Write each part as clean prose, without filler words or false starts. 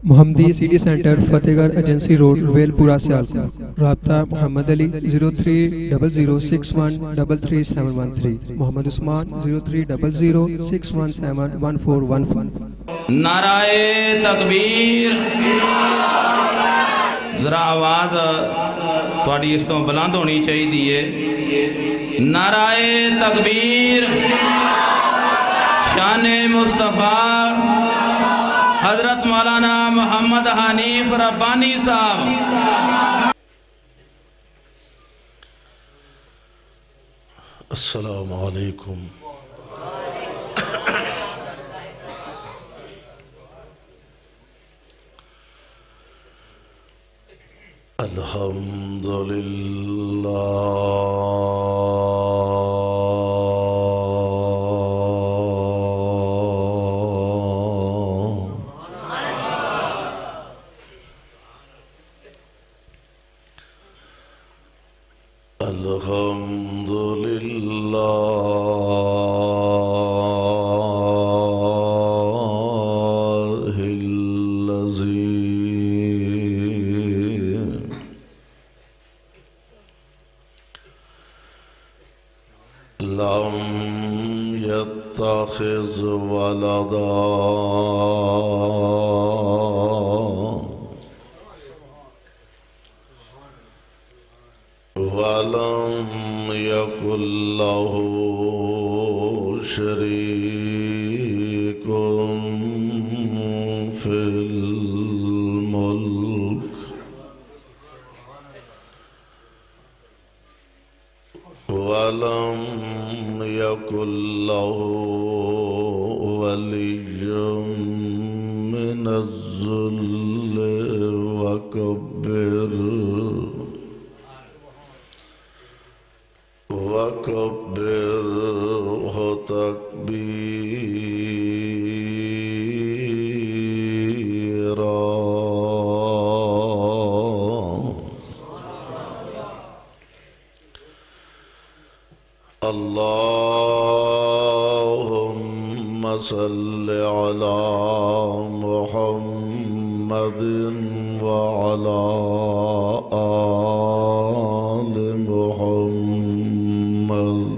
محمدی city centre فتح گڑھ agency road well پورہ سیالکوٹ. رابطہ محمد علی 0300613373 محمد عثمان 030061711415. نعرہ تکبیر. ذرا آواز تھوڑی اس تو بلند ہونی چاہیے. نعرہ تکبیر. شان مصطفیٰ حضرت مولانا محمد حنیف ربانی صاحب. السلام علیکم. الحمد لله الذي لم يتخذ ولدا ولم يكن له شريك في الملك ولم يكن له ولي من الذل وكبره تكبيرا. اللهم صل على محمد وعلى آل محمد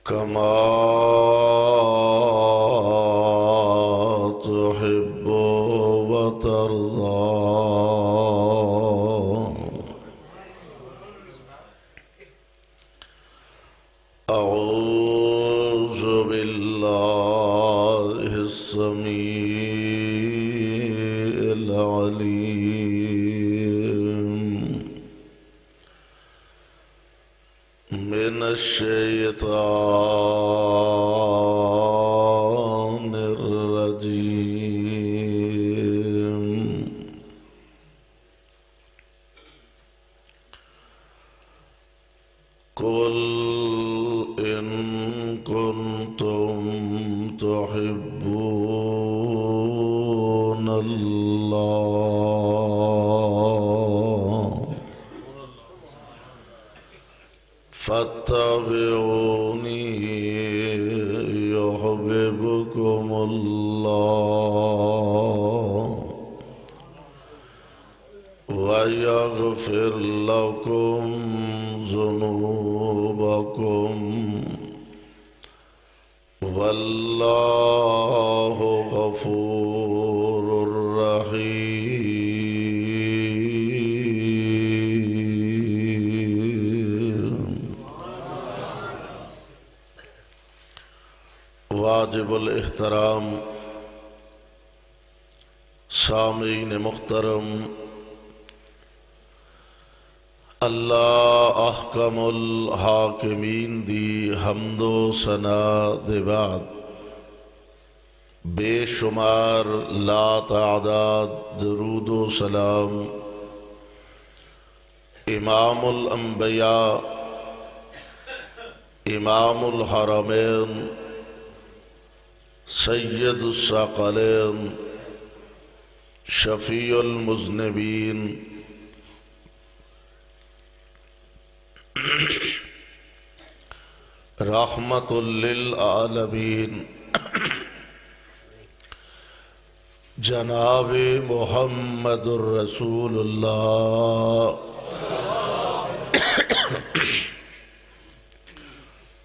كما تحب وترضى. أعوذ بالله السميع العليم من الشيطان الرجيم. قل إن كنتم تحبون الله فاتبعوني يحببكم الله ويغفر لكم ذنوبكم والله غفور رحيم. واجب الاحترام سامعین محترم، اللہ احکم الحاکمین دی حمد و ثنا دے بعد بے شمار لا تعداد درود و سلام امام الانبیاء امام الحرمین سید الثقلین شفیع المذنبین رحمت للعالمین جناب محمد الرسول اللہ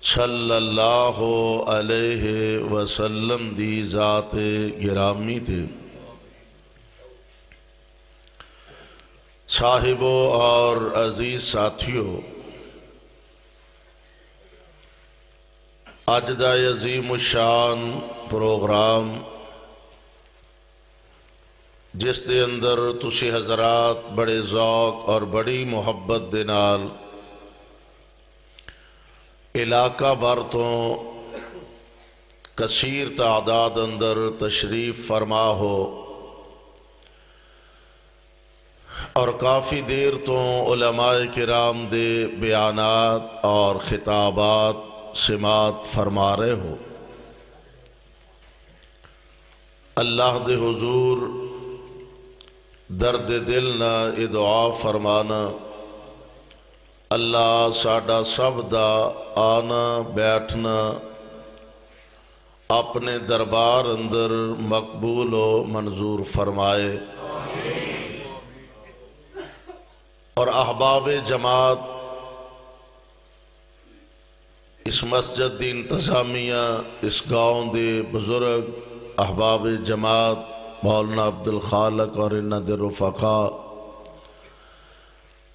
صلی اللہ علیہ وسلم دی ذات گرامی تے صاحبوں اور عزیز ساتھیوں، اج دا عظیم الشان پروگرام جس دے اندر تسی حضرات بڑے ذوق اور بڑی محبت دے نال علاقہ بھر تو کثیر تعداد اندر تشریف فرما ہو اور کافی دیر تو علماء کرام دے بیانات اور خطابات سماعت فرما رہے ہو، اللہ دے حضور درد دل نہ یہ دعا فرمانا، اللہ ساڈا سب دا آنا بیٹھنا اپنے دربار اندر مقبول و منظور فرمائے، اور احباب جماعت اس مسجد دی انتظامیہ، اس گاؤں دے بزرگ احباب جماعت مولانا عبدالخالق اور انہاں دے رفقا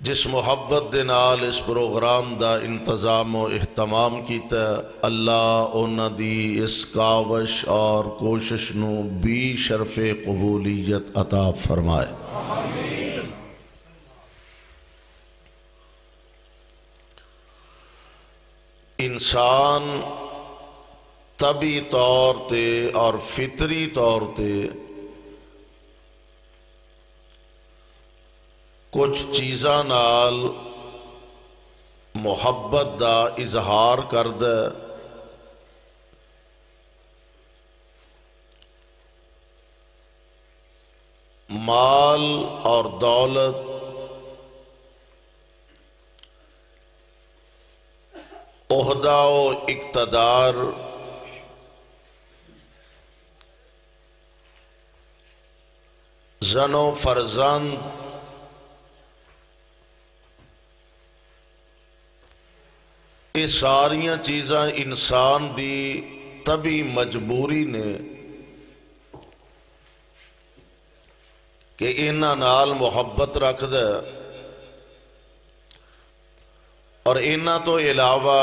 جس محبت دے نال اس پروگرام دا انتظام و اہتمام کیتا ہے، اللہ انہاں دی اس کاوش اور کوشش نو بھی شرف قبولیت عطا فرمائے۔ انسان طبی طور تے اور فطری طور تے کچھ چیزاں نال محبت دا اظہار کردہ، مال اور دولت عہدہ و اقتدار زن و فرزند یہ ساریاں چیزاں انسان دی طبی مجبوری نے کہ انہاں نال محبت رکھ دے، اور انہاں تو علاوہ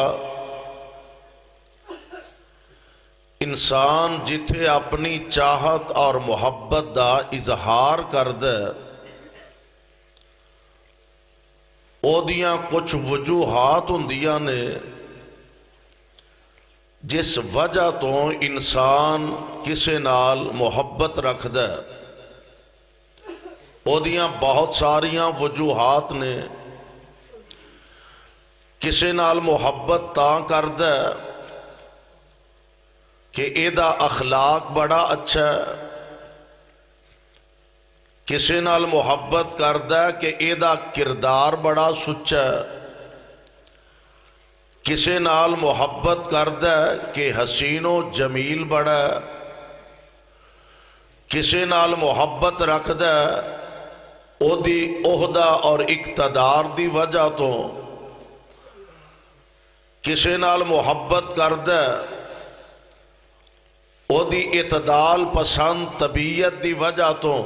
انسان جتھے اپنی چاہت اور محبت دا اظہار کر دے او دیاں کچھ وجوہات ہوندیاں نے جس وجہ تو انسان کسے نال محبت رکھ دے، او دیاں بہت ساریاں وجوہات نے۔ کسے نال محبت تاں کر دے کہ ایدہ اخلاق بڑا اچھا ہے، کسے نال محبت کردہ کہ ایدہ کردار بڑا سچا ہے، کسے نال محبت کردہ کہ حسین و جمیل بڑا ہے، کسے نال محبت رکھ دے او دی عہدہ اور اقتدار دی وجہ تو، کسے نال محبت کردہ او دی اعتدال پسند طبیعت دی وجہ تو۔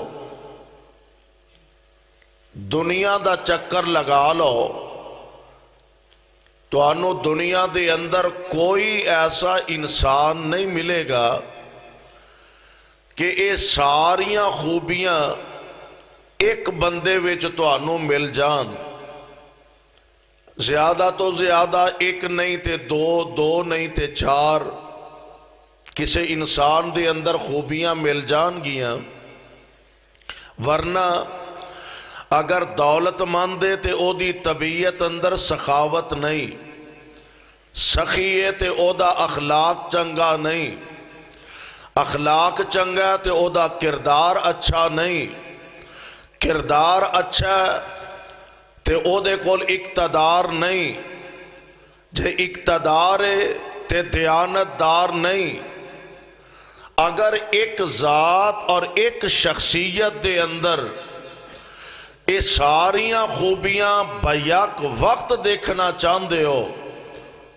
دنیا دا چکر لگا لو تو انو دنیا دے اندر کوئی ایسا انسان نہیں ملے گا کہ یہ ساریاں خوبیاں ایک بندے وچ تو انو مل جان، زیادہ تو زیادہ ایک نہیں تے دو، دو نہیں تے چار، کسے انسان دے اندر خوبیاں مل جان گیاں، ورنہ اگر دولت مند ہے تے او دی طبیعت اندر سخاوت نہیں، سخی ہے تے او دا اخلاق چنگا نہیں، اخلاق چنگا تے او دا کردار اچھا نہیں، کردار اچھا تے او دے کول اقتدار نہیں، جے اقتدار ہے تے دیانت دار نہیں، اگر ایک ذات اور ایک شخصیت دے اندر یہ ساریاں خوبیاں بیک وقت دیکھنا چاہندے ہو،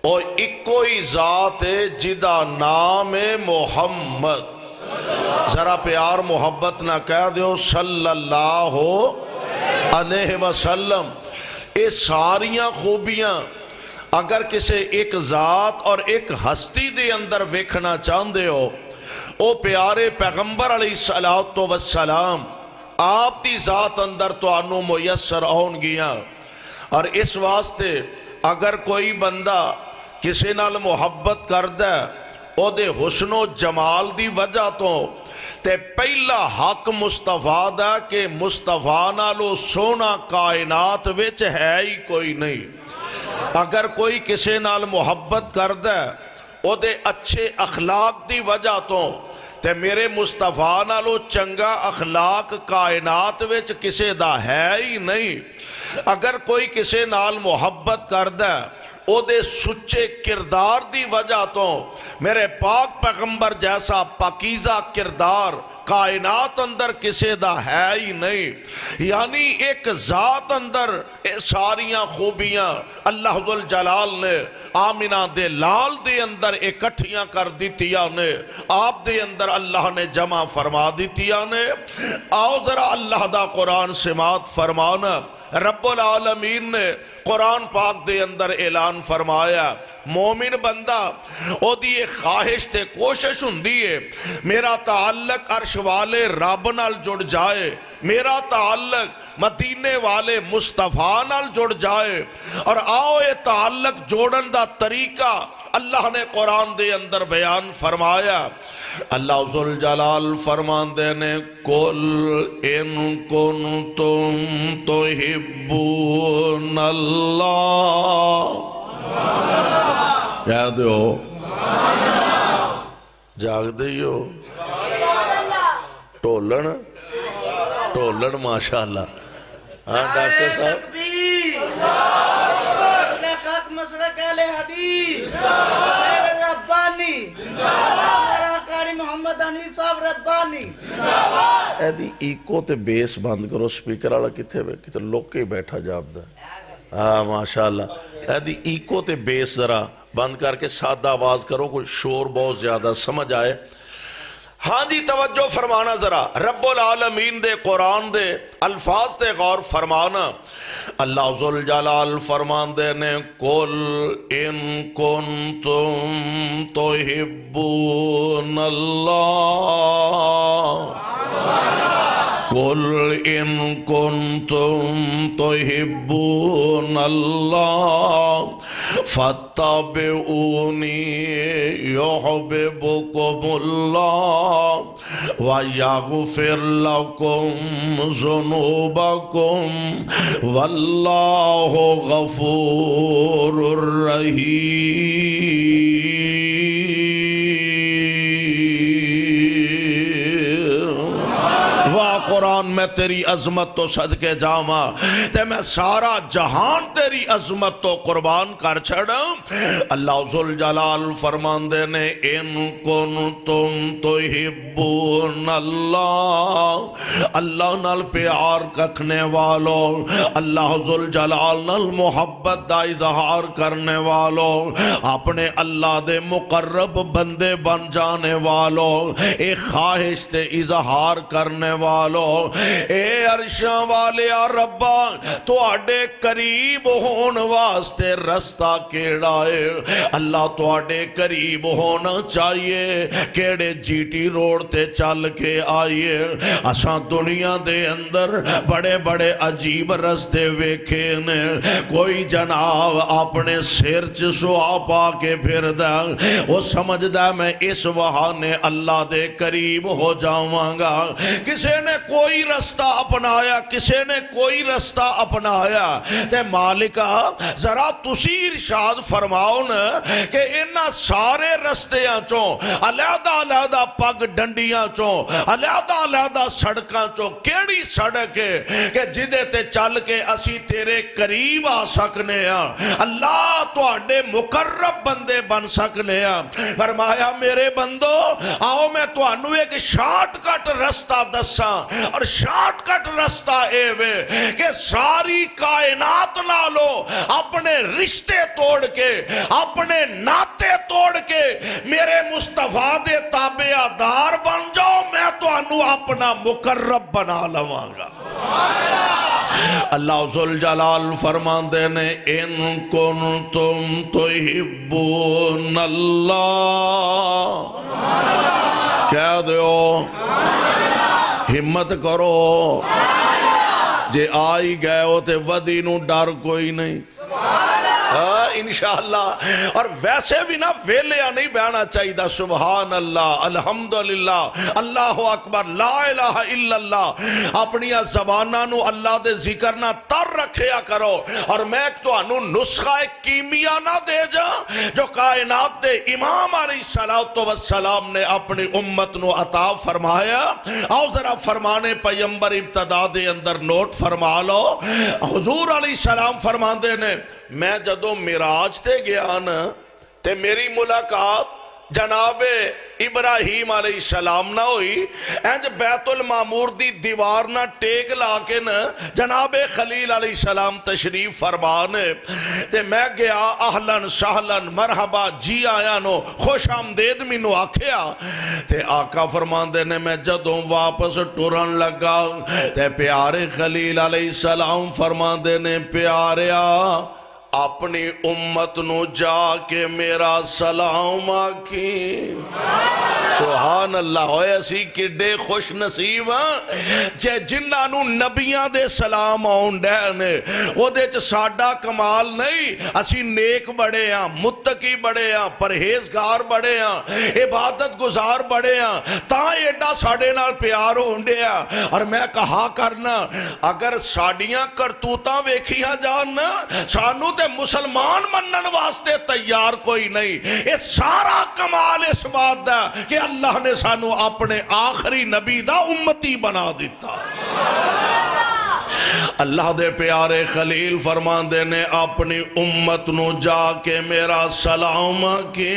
اور ایکو ہی ذات ہے جدا نام ہے محمد، ذرا پیار محبت نہ کہہ دیو صلی اللہ علیہ وسلم۔ یہ ساریاں خوبیاں اگر کسی ایک ذات اور ایک ہستی دے اندر ویکھنا چاہندے ہو، او پیارے پیغمبر علیہ السلام آپ دی ذات اندر تو آنو میسر ہون گیا۔ اور اس واسطے اگر کوئی بندہ کسی نال محبت کردہ او دے حسن و جمال دی وجہ تو تے پہلا حق مصطفیٰ دا کہ مصطفیٰ نالو سونا کائنات وچ ہے ہی کوئی نہیں۔ اگر کوئی کسی نال محبت کردہ او دے اچھے اخلاق دی وجہ تو تے میرے مصطفیٰ نالو چنگا اخلاق کائنات وچ کسے دا ہے ہی نہیں۔ اگر کوئی کسے نال محبت کردہ او دے سچے کردار دی وجہ تو میرے پاک پیغمبر جیسا پاکیزہ کردار کائنات اندر کسے دا ہے ہی نہیں۔ یعنی ایک ذات اندر ساریاں خوبیاں اللہ ذوالجلال نے آمنہ دے لال دے اندر اکٹھیاں کر دیتیا نے، آپ دے اندر اللہ نے جمع فرما دیتیا نے۔ آؤ ذرا اللہ دا قرآن سماعت فرمانا۔ رب العالمین نے قرآن پاک دے اندر اعلان فرمایا، مومن بندہ او دی ایک خواہش تے کوشش ہندی ہے میرا تعلق عرش والے رب نال جڑ جائے، میرا تعلق مدینے والے مصطفیٰ نال جڑ جائے۔ اور آؤ یہ تعلق جوڑن دا طریقہ اللہ نے قرآن دے اندر بیان فرمایا۔ اللہ ذوالجلال فرماندے نے قُلْ إِن كُنْتُمْ تُحِبُّونَ اللَّهَ، کہہ دو جاگ دیو ٹولن ماشاءاللہ۔ ہاں ڈاکٹر صاحب مسلک اہل حدیث ربانی میرا قاری محمد حنیف صاحب ربانی۔ ایدی ایکو تے بیس بند کرو، سپیکر آلا کتے لوگ کے بیٹھا جاب دا۔ ہاں ماشاءاللہ، ایدی ایکو تے بیس ذرا بند کر کے سادہ آواز کرو، کوئی شور بہت زیادہ سمجھ آئے۔ ہاں جی توجہ فرمانا ذرا، رب العالمین دے قرآن دے الفاظ دے غور فرمانا۔ اللہ ذوالجلال فرماندے نے قُلْ إِن كُنْتُمْ تُحِبُّونَ اللَّهَ، قُلْ إِن كُنْتُمْ تُحِبُّونَ اللَّهَ فَاتَّبِعُونِي يُحْبِبْكُمُ اللَّهُ وَيَغْفِرْ لَكُمْ ذُنُوبَكُمْ وَاللَّهُ غَفُورٌ رَحِيمٌ۔ واہ قرآن میں تیری عظمت تو صدقے جاما تے میں سارا جہان تیری عظمت تو قربان کر چھڑا۔ اللہ ذوالجلال فرماندے نے ان کنتم تحبون اللہ، اللہ نال پیار ککھنے والو، اللہ ذوالجلال نال محبت دا اظہار کرنے والو، اپنے اللہ دے مقرب بندے بن جانے والو، ایک خواہش تے اظہار کرنے والو، اے عرشاں والے ربا تو آڈے قریب ہون واسطے رستہ کیڑا ہے؟ اللہ تو آڈے قریب ہونا چاہیے، کیڑے جی ٹی روڈ تے چل کے آئیے۔ اساں دنیا دے اندر بڑے بڑے عجیب رستے ویکھے نے، کوئی جناب اپنے سر چ سوا پا کے پھر دا، وہ سمجھ دا میں اس بہانے اللہ دے قریب ہو جاواں گا۔ کسی نے کوئی کوئی رستہ اپنایا کسے نے کوئی رستہ اپنایا تے مالکا ذرا تسی ارشاد فرماؤ نا کہ انہاں سارے رستیاں چوں علیحدہ علیحدہ پگ ڈنڈیاں چوں علیحدہ علیحدہ سڑکاں چوں کیڑی سڑک ہے کہ جدے تے چل کے اسی تیرے قریب آ سکنے ہیں اللہ تو آڈے مقرب بندے بن سکنے ہیں فرمایا میرے بندو آؤ میں تو انو ایک شارٹ کٹ رستہ دساں اور شارٹ کٹ رستہ اے وے کہ ساری کائنات نالو اپنے رشتے توڑ کے اپنے ناتے توڑ کے میرے مصطفیٰ دے تابعہ دار بن جاؤ میں تو انو اپنا مقرب بنا لواں گا اللہ ذوالجلال فرماندے نے ان کنتم تحبون اللہ کہہ دیو ہمت کرو جے آئی گئے ہوتے ودی نو ڈر کوئی نہیں انشاءاللہ اور ویسے بھی نہ ویلیا نہیں بیانا چاہیے دا سبحان اللہ الحمدللہ اللہ اکبر لا الہ الا اللہ اپنی زبانہ نو اللہ دے ذکر نہ تر رکھیا کرو اور میں تو انو نسخہ کیمیا نہ دے جا جو کائنات دے امام علیہ السلام نے اپنی امت نو عطا فرمایا آؤ ذرا فرمانے پیمبر ابتدا دے اندر نوٹ فرما لو حضور علیہ السلام فرماندے نے میں جدو معراج تے گیا نا تے میری ملاقات جناب ابراہیم علیہ السلام نہ ہوئی اینج بیت المعمور دی دیوار نہ ٹیک لاکے نا جناب خلیل علیہ السلام تشریف فرمانے تے میں گیا اہلن سہلن مرحبا جی آیا نو خوش آمدید مینو آکھیا تے آقا فرماندے نے میں جدوں واپس ٹورن لگا تے پیارے خلیل علیہ السلام فرماندے نے پیاریا اپنی امت نو جا کے میرا سلام آکی سبحان اللہ ہوئے اسی کڈے خوش نصیب جے جنہاں نو نبیاں دے سلام آن ڈینے وہ دے چھ ساڈا کمال نہیں اسی نیک بڑے ہیں متقی بڑے ہیں پرہیزگار بڑے ہیں عبادت گزار بڑے ہیں تاں ایڈا ساڑے نال پیار ہونڈے ہیں اور میں کہا کرنا اگر ساڑیاں کرتوتاں ویکھیاں جاننا سانو تے مسلمان منن واسطے تیار کوئی نہیں یہ سارا کمال اس بات دا کہ اللہ نے سانو اپنے آخری نبی دا امتی بنا دیتا اللہ دے پیارے خلیل فرماندے نے اپنی امت نو جا کے میرا سلام کی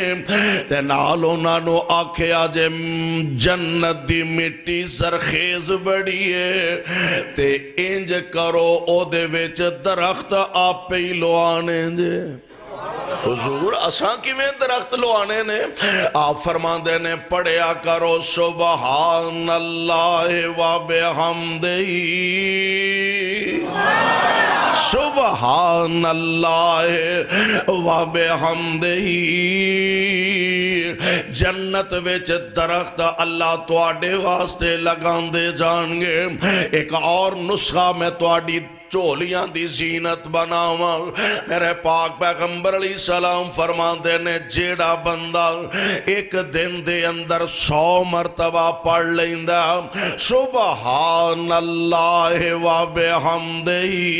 تے نالو نانو آکھیا جے جنت دی مٹی سرخیز بڑی ہے تے انج کرو او دے وچ درخت آپ ہی لوانے جے حضور اساں کی میں درخت لوانے نے آپ فرماندے نے پڑھیا کرو سبحان اللہ و بحمدہی سبحان اللہ و بحمدہی جنت وچ درخت اللہ تواڈے واسطے لگان دے جان گے ایک اور نسخہ میں تواڈی چولیاں دی زینت بناواں میرے پاک پیغمبر علیہ السلام فرماندے نے جیڑا بندہ ایک دن دے اندر 100 مرتبہ پڑھ لیندہ سبحان اللہ و بحمدہی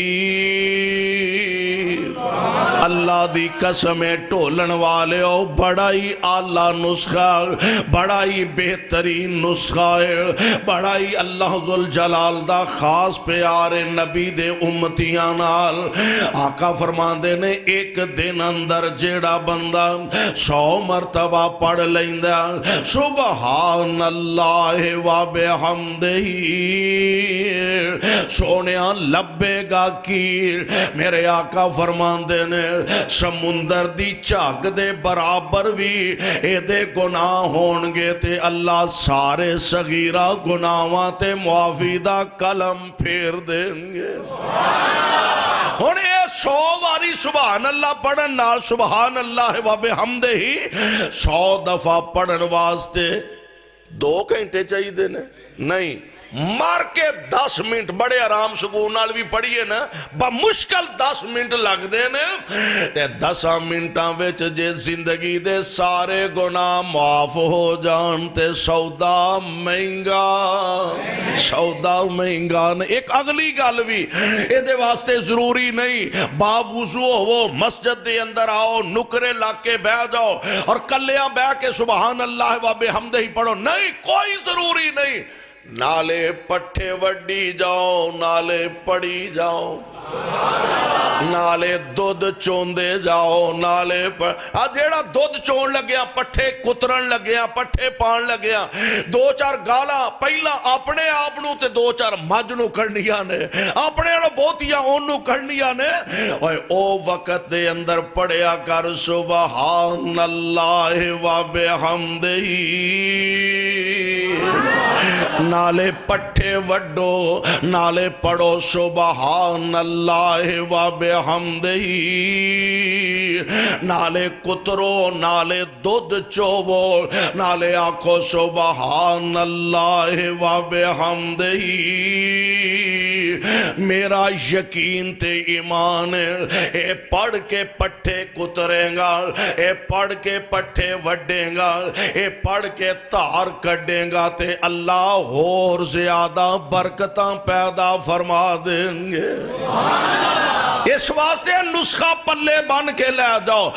اللہ دی قسمیں ٹولن والے ہو بڑا ہی اعلیٰ نسخہ بڑا ہی بہترین نسخہ ہے بڑا ہی اللہ ذوالجلال دا خاص پیارے نبی دے امتیاں نال آقا فرماندے نے ایک دن اندر جیڑا بندہ 100 مرتبہ پڑھ لیندہ سبحان اللہ و بحمدہی سونیاں لبے گا کیر میرے آقا فرماندے نے سمندر دی چاک دے برابر بھی اے دے گناہ ہونگے تے اللہ سارے صغیرہ گناہاں تے معافی دا قلم پھیر دیں گے ہونے 100 واری سبحان اللہ پڑھن نال سبحان اللہ و بحمدہی 100 دفعہ پڑھن واسطے 2 گھنٹے چاہیے دینے نہیں مار کے 10 منٹ بڑے آرام سکون نال بھی پڑھیے نا بمشکل 10 منٹ لگ دے نے تے 10 منٹاں وچ جے زندگی دے سارے گناہ معاف ہو جان تے سودا مہنگا نے ایک اگلی گل بھی اے دے واسطے ضروری نہیں باب وضو ہو مسجد دے اندر آؤ نکرے لاگ کے بہ جاؤ اور کلیاں بہ کے سبحان اللہ و بحمدہ ہی پڑھو نہیں کوئی ضروری نہیں نالے پٹھے وڈی جاؤ نالے پڑی جاؤ نالے دودھ چوندے جاؤ نالے جیڑا دودھ چون لگیا پٹھے کترن لگیا پٹھے پان لگیا 2-4 گالا پہلا اپنے آپنو تے 2-4 مجنو کرنیا نے اپنے بہتیا انہوں کرنیا نے او وقت دے اندر پڑھیا کر سبحان اللہ و بحمدہ نالے پٹھے وڈو نالے پڑھو سبحان اللہ و بحمدہ نالے کترو نالے دودھ چوو نالے آکھو سبحان اللہ و بحمدہ میرا یقین تے ایمان اے پڑھ کے پٹھے کتریں گا اے پڑھ کے پٹھے وڈیں گا اے پڑھ کے تار کڈیں گا تے اللہ اور زیادہ برکتاں پیدا فرما دیں گے اس واسطے نسخہ پلے بن کے لے جاؤ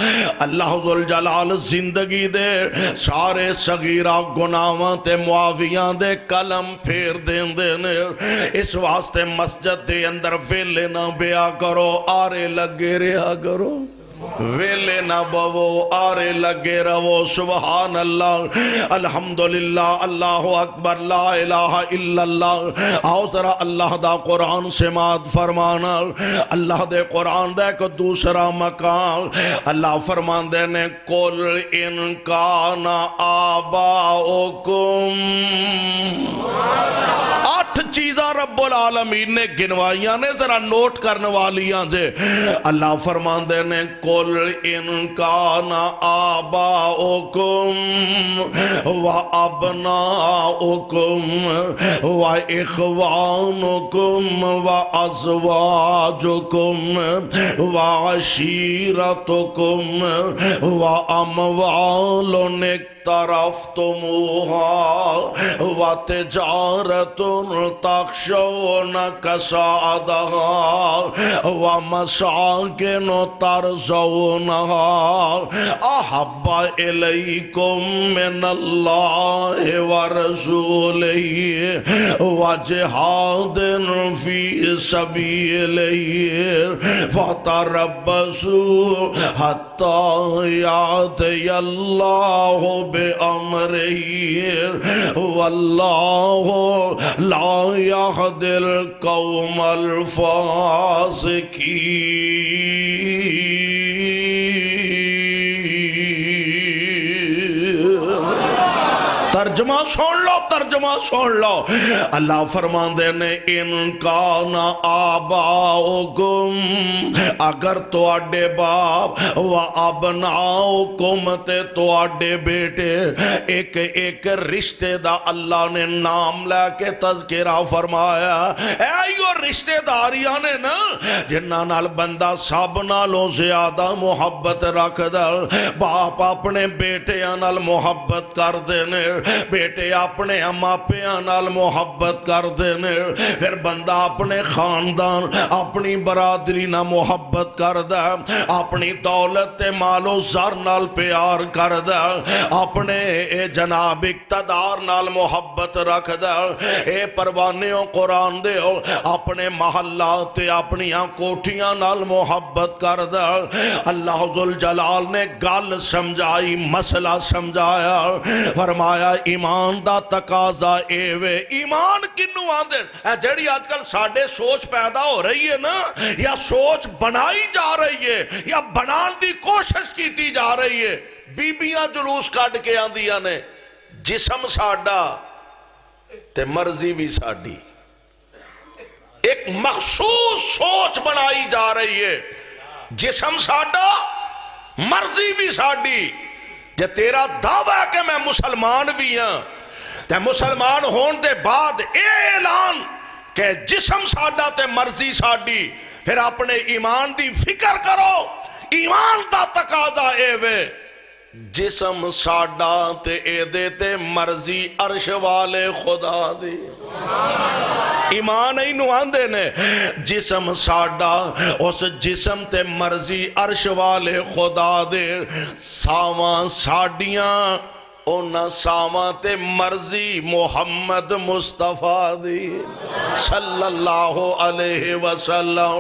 اللہ ذوالجلال زندگی دے سارے صغیرہ گناہاں تے معافیاں دے قلم پھیر دیں نے اس واسطے مسجد دے اندر ویلے نہ بیا کرو آرے لگے رہا کرو ویلے نہ بو آرے لگے رہو سبحان اللہ الحمدللہ اللہ اکبر لا الہ الا اللہ آؤ ذرا اللہ دا قرآن سماعت فرمانا اللہ دے قرآن دے کو دوسرا مقام اللہ فرمان دے نے قل ان کان آباؤکم 8 چیزاں رب العالمین نے گنوائیاں نے ذرا نوٹ کرنے والیاں جے اللہ فرمان دے نے قل ان کان آباؤکم و ابناؤکم و اخوانکم و ازواجکم و عشیرتکم و اموال اقترفتموها و تجارت تخشون کسادها و مساکن ترضونها احب الیکم من اللہ و رسولہ و جہاد فی سبیلہ فتربصوا حتی یاتی اللہ بأمرہ واللہ لا یہدی القوم الفاسقین ترجمہ سن لو اللہ فرمان دے نے ان کان آباؤکم اگر تو اڈے باپ و ابناؤکم تے تو اڈے بیٹے ایک رشتے دا اللہ نے نام لے کے تذکرہ فرمایا ایو رشتے داریاں نے نا جنہاں نال بندہ سب نالوں زیادہ محبت رکھ دا باپ اپنے بیٹیاں نال محبت کر دینے بیٹے اپنے ماپیاں نال محبت کر دینے پھر بندہ اپنے خاندان اپنی برادری نہ محبت کر دے اپنی دولت مال و زر نال پیار کر دے اپنے جناب اقتدار نال محبت رکھ دے اے پروانیوں قرآن دے اپنے محلات اپنی کوٹھیاں نال محبت کر دے اللہ ذوالجلال نے گل سمجھائی مسئلہ سمجھایا فرمایا ایمان دا تقاضا اے وے ایمان کنو آندے جیڑی آج کل ساڑھے سوچ پیدا ہو رہی ہے نا یا سوچ بنائی جا رہی ہے یا بنان دی کوشش کیتی جا رہی ہے بیبیاں جلوس کاٹ کے آندیاں نے جسم ساڑھا تے مرضی بھی ساڑھی ایک مخصوص سوچ بنائی جا رہی ہے جسم ساڑھا مرضی بھی ساڑھی جے تیرا دعویٰ ہے کہ میں مسلمان بھی ہاں تے مسلمان ہون دے بعد اے اعلان کہ جسم ساڈا تے مرضی ساڈی، پھر اپنے ایمان دی فکر کرو۔ ایمان دا تقاضا اے وے جسم ساڈا تے اے دے تے مرضی عرش والے خدا دی۔ ایمان اینو آندے نے جسم ساڈا، اس جسم تے مرضی عرش والے خدا دے، ساواں ساڈیاں اونا ساواں تے مرضی محمد مصطفیٰ دی صلی اللہ علیہ وسلم۔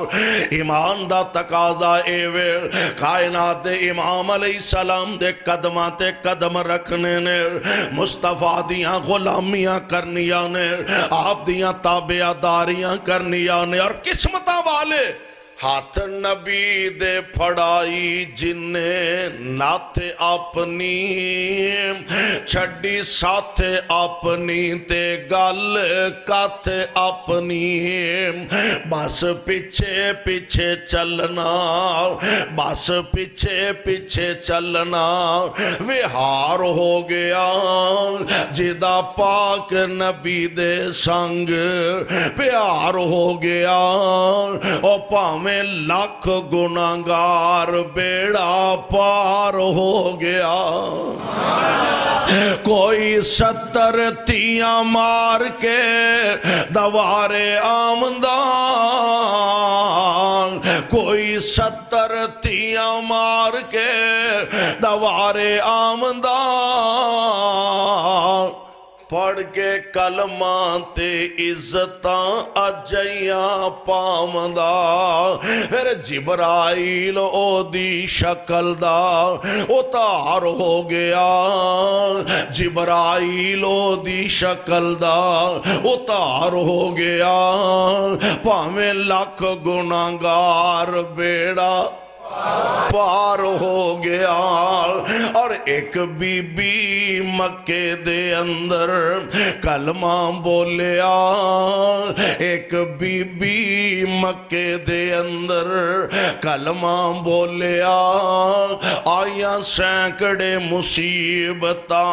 ایمان دا تقاضا اے وے کائنات دے امام علیہ السلام دے قدماں تے قدم رکھنے نے، مصطفیٰ دیاں غلامیاں کرنیاں نے، آپ دیاں تابعداریاں کرنیاں نے، اور قسمتاں والے ہاتھ نبی دے پھڑائی جنہیں نات اپنی، چھڑی ساتھ اپنی تے گل کات اپنی، بس پیچھے پیچھے چلنا، بس پیچھے پیچھے چلنا، وہار ہو گیا جدا پاک نبی دے سنگ پیار ہو گیا، او پاویں لاکھ گناہگار بیڑا پار ہو گیا۔ کوئی 70 تیاں مار کے دوارے آمدان، کوئی 70 تیاں مار کے دوارے آمدان، پڑھ کے کلمہ تے عزتاں اجیاں پامدا، پھر جبرائیل او دی شکل دا اتار ہو گیا، جبرائیل او دی شکل دا اتار ہو گیا، پاویں لاکھ گناہگار بیڑا پار ہو گیا۔ اور ایک بی بی مکے دے اندر کلمہ بولیا، ایک بی بی مکے دے اندر کلمہ بولیا، آیاں سینکڑے مصیبتاں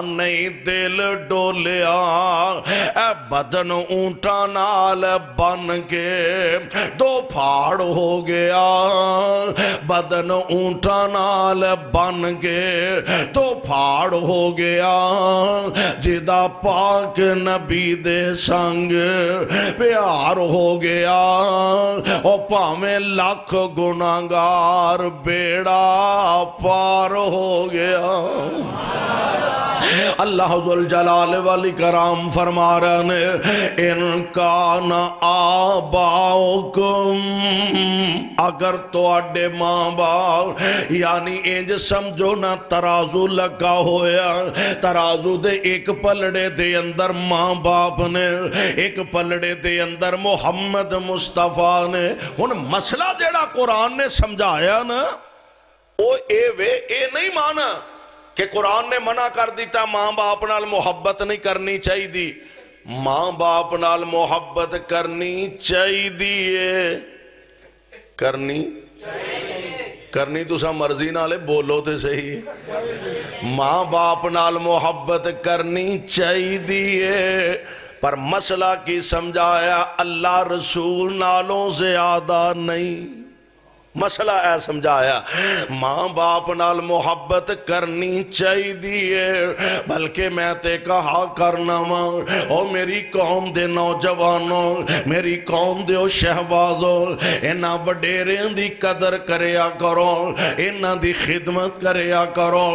نہیں دل ڈولیا، اے بدن اونٹاں نال بن کے دو پھاڑ ہو گیا، بدن اونٹاں نال بن کے تو پھاڑ ہو گیا، جدا پاک نبی دے سنگ پیار ہو گیا، او پاویں لاکھ گناہگار بیڑا پار ہو گیا۔ اللہ ذوالجلال والاکرام فرما رہے ہیں ان کان آباؤکم، اگر تو اڈے ماں باپ، یعنی انج سمجھو نہ ترازو لگا ہویا، ترازو دے ایک پلڑے دے اندر ماں باپ نے، ایک پلڑے دے اندر محمد مصطفیٰ نے۔ ہن مسئلہ جیڑا قرآن نے سمجھایا نا، او اے وے اے نہیں مانا کہ قرآن نے منع کر دیتا ماں باپ نال محبت نہیں کرنی چاہی دی، ماں باپ نال محبت کرنی چاہی دیئے، کرنی تو سا مرضی نالے بولو تے صحیح، ماں باپ نال محبت کرنی چاہی دیئے، پر مسئلہ کی سمجھایا اللہ رسول نالوں زیادہ نہیں، مسئلہ اے سمجھایا ماں باپ نال محبت کرنی چاہی دیئے، بلکہ میں تے کہا کرنا ماں، او میری قوم دے نوجوانوں، میری قوم دے او شہبازوں، انہاں وڈیریں دی قدر کریا کرو، انہاں دی خدمت کریا کرو،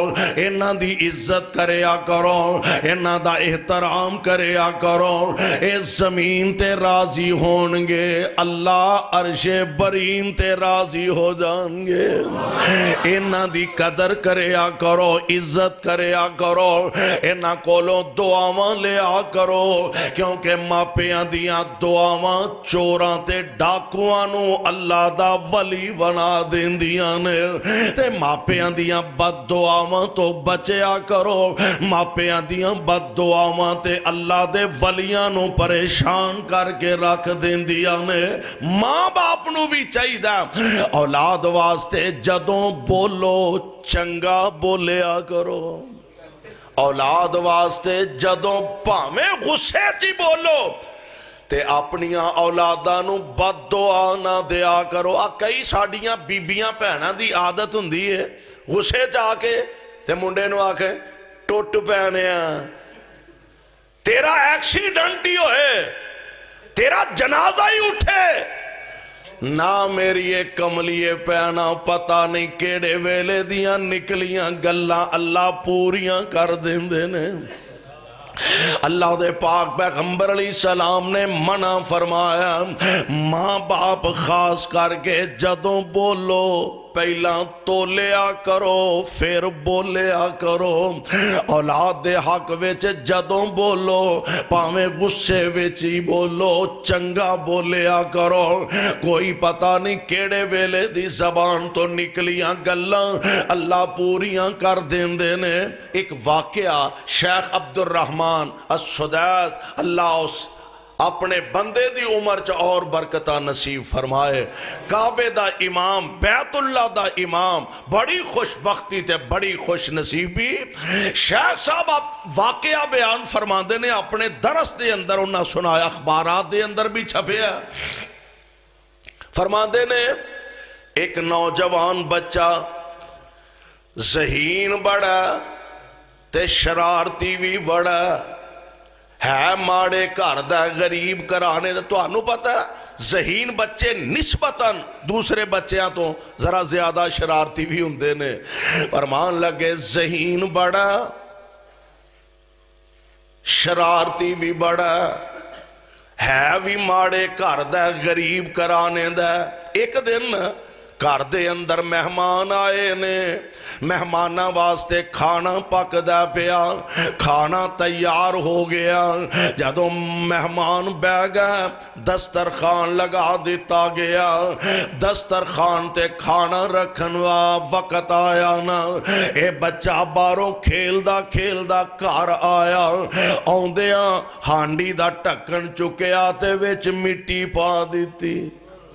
انہاں دی عزت کریا کرو، انہاں دا احترام کریا کرو، اس زمین تے راضی ہونگے اللہ عرش برین تے راضی ہو جان گے، انہاں دی قدر کریا کرو، عزت کریا کرو، انہاں کولوں دعاواں لیا کرو، کیونکہ ماپیاں دیاں دعاواں چوراں تے ڈاکواں نو اللہ دا ولی بنا دیندیاں نے، تے ماپیاں دیاں بد دعاواں تو بچیا کرو، ماپیاں دیاں بد دعاواں تے اللہ دے ولیاں نو پریشان کر کے رکھ دیندیاں نے۔ ماں باپ نو بھی چاہیے اولاد واسطے جدوں بولو چنگا بولیا کرو، اولاد واسطے جدوں بھاویں غصے چی بولو تے اپنیاں اولاداں نو بد دعا نہ دیا کرو. کئی ساڈیاں بیبیاں بھیناں دی عادت ہوندی ہے غصے چ آ کے تے منڈے نو آکھے ٹوٹ پینے تیرا ایکسیڈنٹ ہی ہوئے تیرا جنازہ ہی اٹھے نہ میری ایک کملیے پینا پتہ نہیں کیڑے ویلے دیاں نکلیاں گلاں اللہ پوریاں کر دیندے نے. اللہ دے پاک پیغمبر علیہ السلام نے منع فرمایا ماں باپ خاص کر کے جدوں بولو پہلا تولیا کرو پھر بولیا کرو. اولاد دے حق وچ جدوں بولو پاویں غصے وچ ہی بولو چنگا بولیا کرو. کوئی پتہ نہیں کیڑے ویلے دی زبان تو نکلیاں گلاں اللہ پوریاں کر دیندے نے. ایک واقعہ شیخ عبد الرحمن السدیس اللہ اس اپنے بندے دی عمر چ اور برکتہ نصیب فرمائے. کعبے دا امام بیت اللہ دا امام بڑی خوش بختی تے بڑی خوش نصیبی. شیخ صاحب آپ واقعہ بیان فرماندے نے اپنے درس دے اندر انہاں سنایا اخبارات دے اندر بھی چھپیا. فرماندے نے ایک نوجوان بچہ ذہین بڑا تے شرارتی بھی بڑا ہے ماڑے گھر دا غریب کرانے دا. تو انہوں پتہ ہے ذہین بچے نسبتاً دوسرے بچیاں تو ذرا زیادہ شرارتی بھی ہوندے نے. فرمان لگے ذہین بڑا شرارتی بھی بڑا ہے بھی ماڑے گھر دا غریب کرانے دا. ایک دن گھر دے اندر مہمان آئے نے مہمانہ واسطے کھانا پکدا پیا کھانا تیار ہو گیا. جدوں مہمان بہ گئے دسترخوان لگا دیتا گیا. دسترخوان تے کھانا رکھن وا وقت آیا نا اے بچہ باہروں کھیلدا کھیلدا گھر آیا. آوندیاں ہانڈی دا ٹھکن چکیا تے وچ مٹی پا دیتی.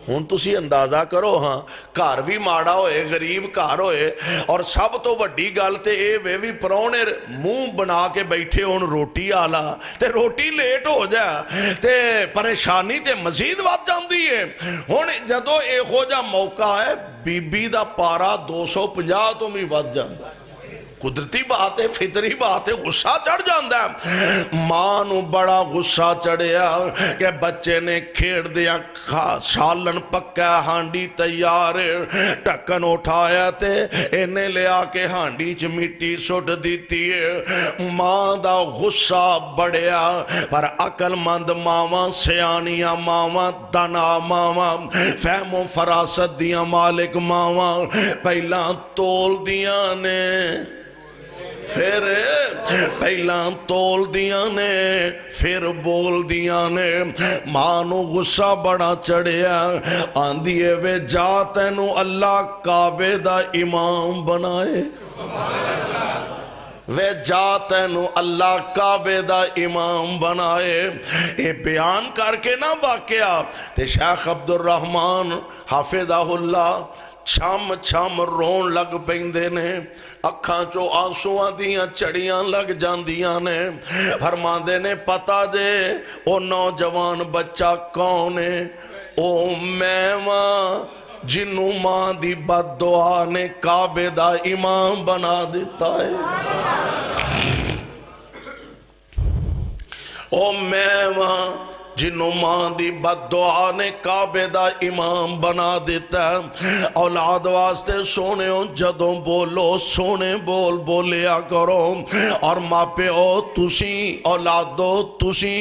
ہن تسی اندازہ کرو ہاں گھر بھی ماڑا ہوئے غریب گھر ہوئے اور سب تو وڈی گل تے اے وے بھی پرونے منہ بنا کے بیٹھے ہن روٹی آلا تے روٹی لیٹ ہو جائے تے پریشانی تے مزید وات جاندی ہے. ہن جدوں اے ہو جا موقع ہے بی بی دا پارا 250 تو بھی ود جاندا. قدرتی بات ہے فطری بات ہے غصہ چڑھ جاندہ ہے. ماں نو بڑا غصہ چڑھیا کہ بچے نے کھیڑ دیا سالن پکا ہانڈی تیار ٹکن اٹھایا تے انہیں لے آ کے ہانڈی چ مٹی سٹ دیتی ہے. ماں دا غصہ بڑھیا پر عقل مند ماواں سیانیاں ماواں دنا ماواں فہم و فراست دیاں مالک ماواں پہلا تول دیاں نے پھر پہلا تول دیاں نے پھر بول دیاں نے. ماں نو غصہ بڑا چڑھیا آندیے وے جا تینو اللہ کعبے دا امام بنائے وے جا تینو اللہ کعبے دا امام بنائے. اے بیان کر کے نہ واقعہ تے شیخ عبد الرحمن حافظہ اللہ چھم چھم رون لگ پیندے نے اکھاں چو آنسوਆਂ دیاں چڑیاں لگ جاندیاں نے. فرماندے نے پتہ دے او نوجوان بچہ کون ہے او میں ماں جنوں ماں دی بد دعا نے کعبے دا امام بنا دیتا ہے. او میں ماں جنوں ماں دی بد دعا نے کعبے دا امام بنا دیتا ہے. اولاد واسطے سونے جدوں بولو سونے بول بولیا کرو اور ماں پیو تسی اولادو تسی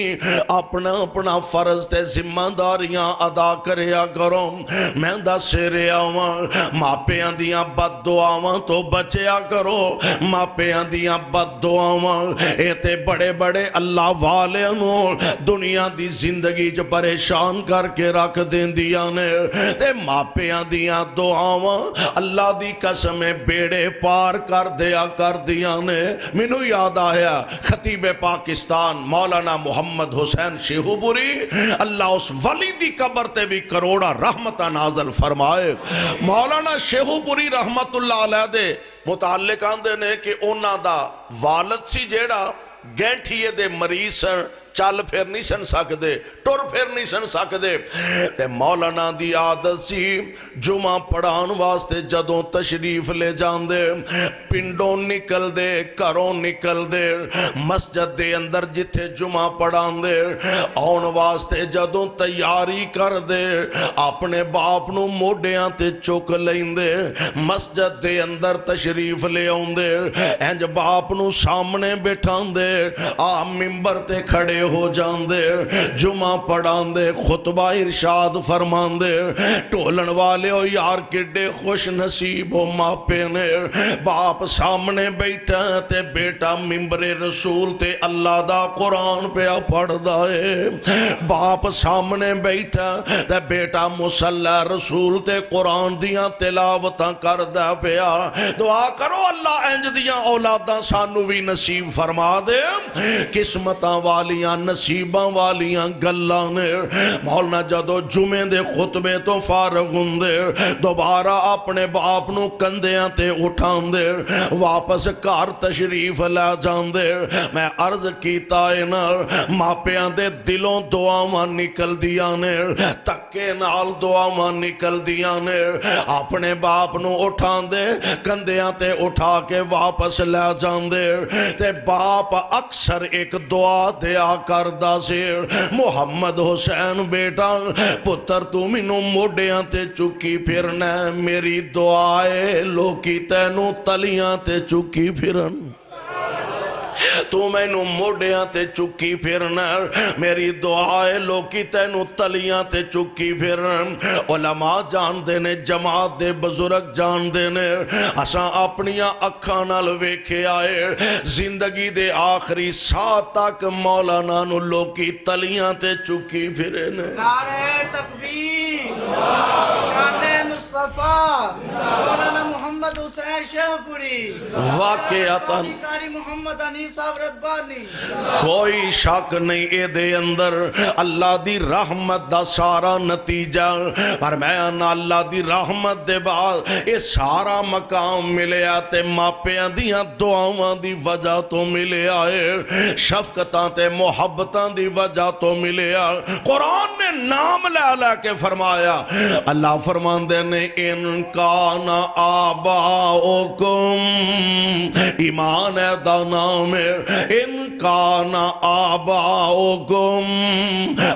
اپنا اپنا فرض تے ذمہ داریاں ادا کریا کرو. میں دس رہا ہوں ماں پیاں دیاں بد دعاواں تو بچیا کرو. ماں پیاں دیاں بد دعاواں اے تے بڑے بڑے اللہ والے دنیا دی زندگی جو پریشان کر کے رکھ دین دیاں نے. تے ماپیاں دیاں دعاواں اللہ دی قسم بیڑے پار کر دیاں نے. منو یاد آیا خطیب پاکستان مولانا محمد حسین شیخو پوری اللہ اس ولی دی قبر تے بھی کروڑا رحمتہ نازل فرمائے. مولانا شیخو پوری رحمت اللہ علیہ دے متعلق آندے نے کہ اونا دا والد سی جیڑا گینٹھیے دے مریض سن چل پھر نہیں سن سکدے ٹر پھر نہیں سن سکدے تے مولانا دی عادت سی جمعہ پڑھان واسطے جدوں تشریف لے جاندے پنڈوں نکل دے گھروں نکل دے مسجد دے اندر جتھے جمعہ پڑھان دے آن واسطے جدوں تیاری کر دے اپنے باپ نو موڈیاں تے چک لیندے مسجد دے اندر تشریف لے آندے انج باپ نو سامنے بٹھان دے آ ممبر تے کھڑے ہو جاندے جمعہ پڑھان دے خطبہ ارشاد فرمان دے ٹولن والے ہو یار کڈے خوش نصیب ہو ماپے نے باپ سامنے بیٹھا تے بیٹا ممبر رسول تے اللہ دا قرآن پہ پڑھ دائے باپ سامنے بیٹھا تے بیٹا مصلی رسول تے قرآن دیاں تلاوتاں کر دا پیا دعا کرو اللہ انج دیاں اولاداں سانو بھی نصیب فرما دے قسمتاں والیاں نصیباں والیاں گلاں نے مولانا جدو جمعے دے خطبے تو فارغ ہوندے دوبارہ اپنے باپ نو کندیاں تے اٹھان دے واپس گھر تشریف لے جاندے میں عرض کیتا ہے نا ماپیاں دے دلوں دعاواں نکل دیاں نے تکے نال دعاواں نکل دیاں نے اپنے باپ نو اٹھان دے کندیاں تے اٹھا کے واپس لے جاندے تے باپ اکثر ایک دعا دیا کردہ سے محمد حسین بیٹا پتر تو مینوں موڈیاں تے چکی پھرنا میری دعائے لوکی تینوں تلیاں تے چکی پھرن تو میں نو موڈیاں تے چکی پھرنا میری دعائے لوکی تینو تلیاں تے چکی پھرنا علماء جان دینے جماعت دے بزرگ جان دینے اساں اپنیاں اکھاں نال ویکھے آئے زندگی دے آخری ساہ تک مولانا نو لوکی تلیاں تے چکی پھرنے نعرہ تکبیر شان مصطفیٰ مولانا محمد حسین شیخ پوری واقعتاً قاری محمد انیس صاحب ربانی کوئی شک نہیں اے دے اندر اللہ دی رحمت دا سارا نتیجہ پر میں اللہ دی رحمت دے بعد اے سارا مقام ملے آتے ماپیاں دیاں دعاواں دی وجہ تو ملے آئے شفقتاں تے محبتاں دی وجہ تو ملے آئے قرآن نے نام لے لے کے فرمایا اللہ فرمان دے نے ان کان آباؤکم ایمان ہے دا نام ان کان آباؤکم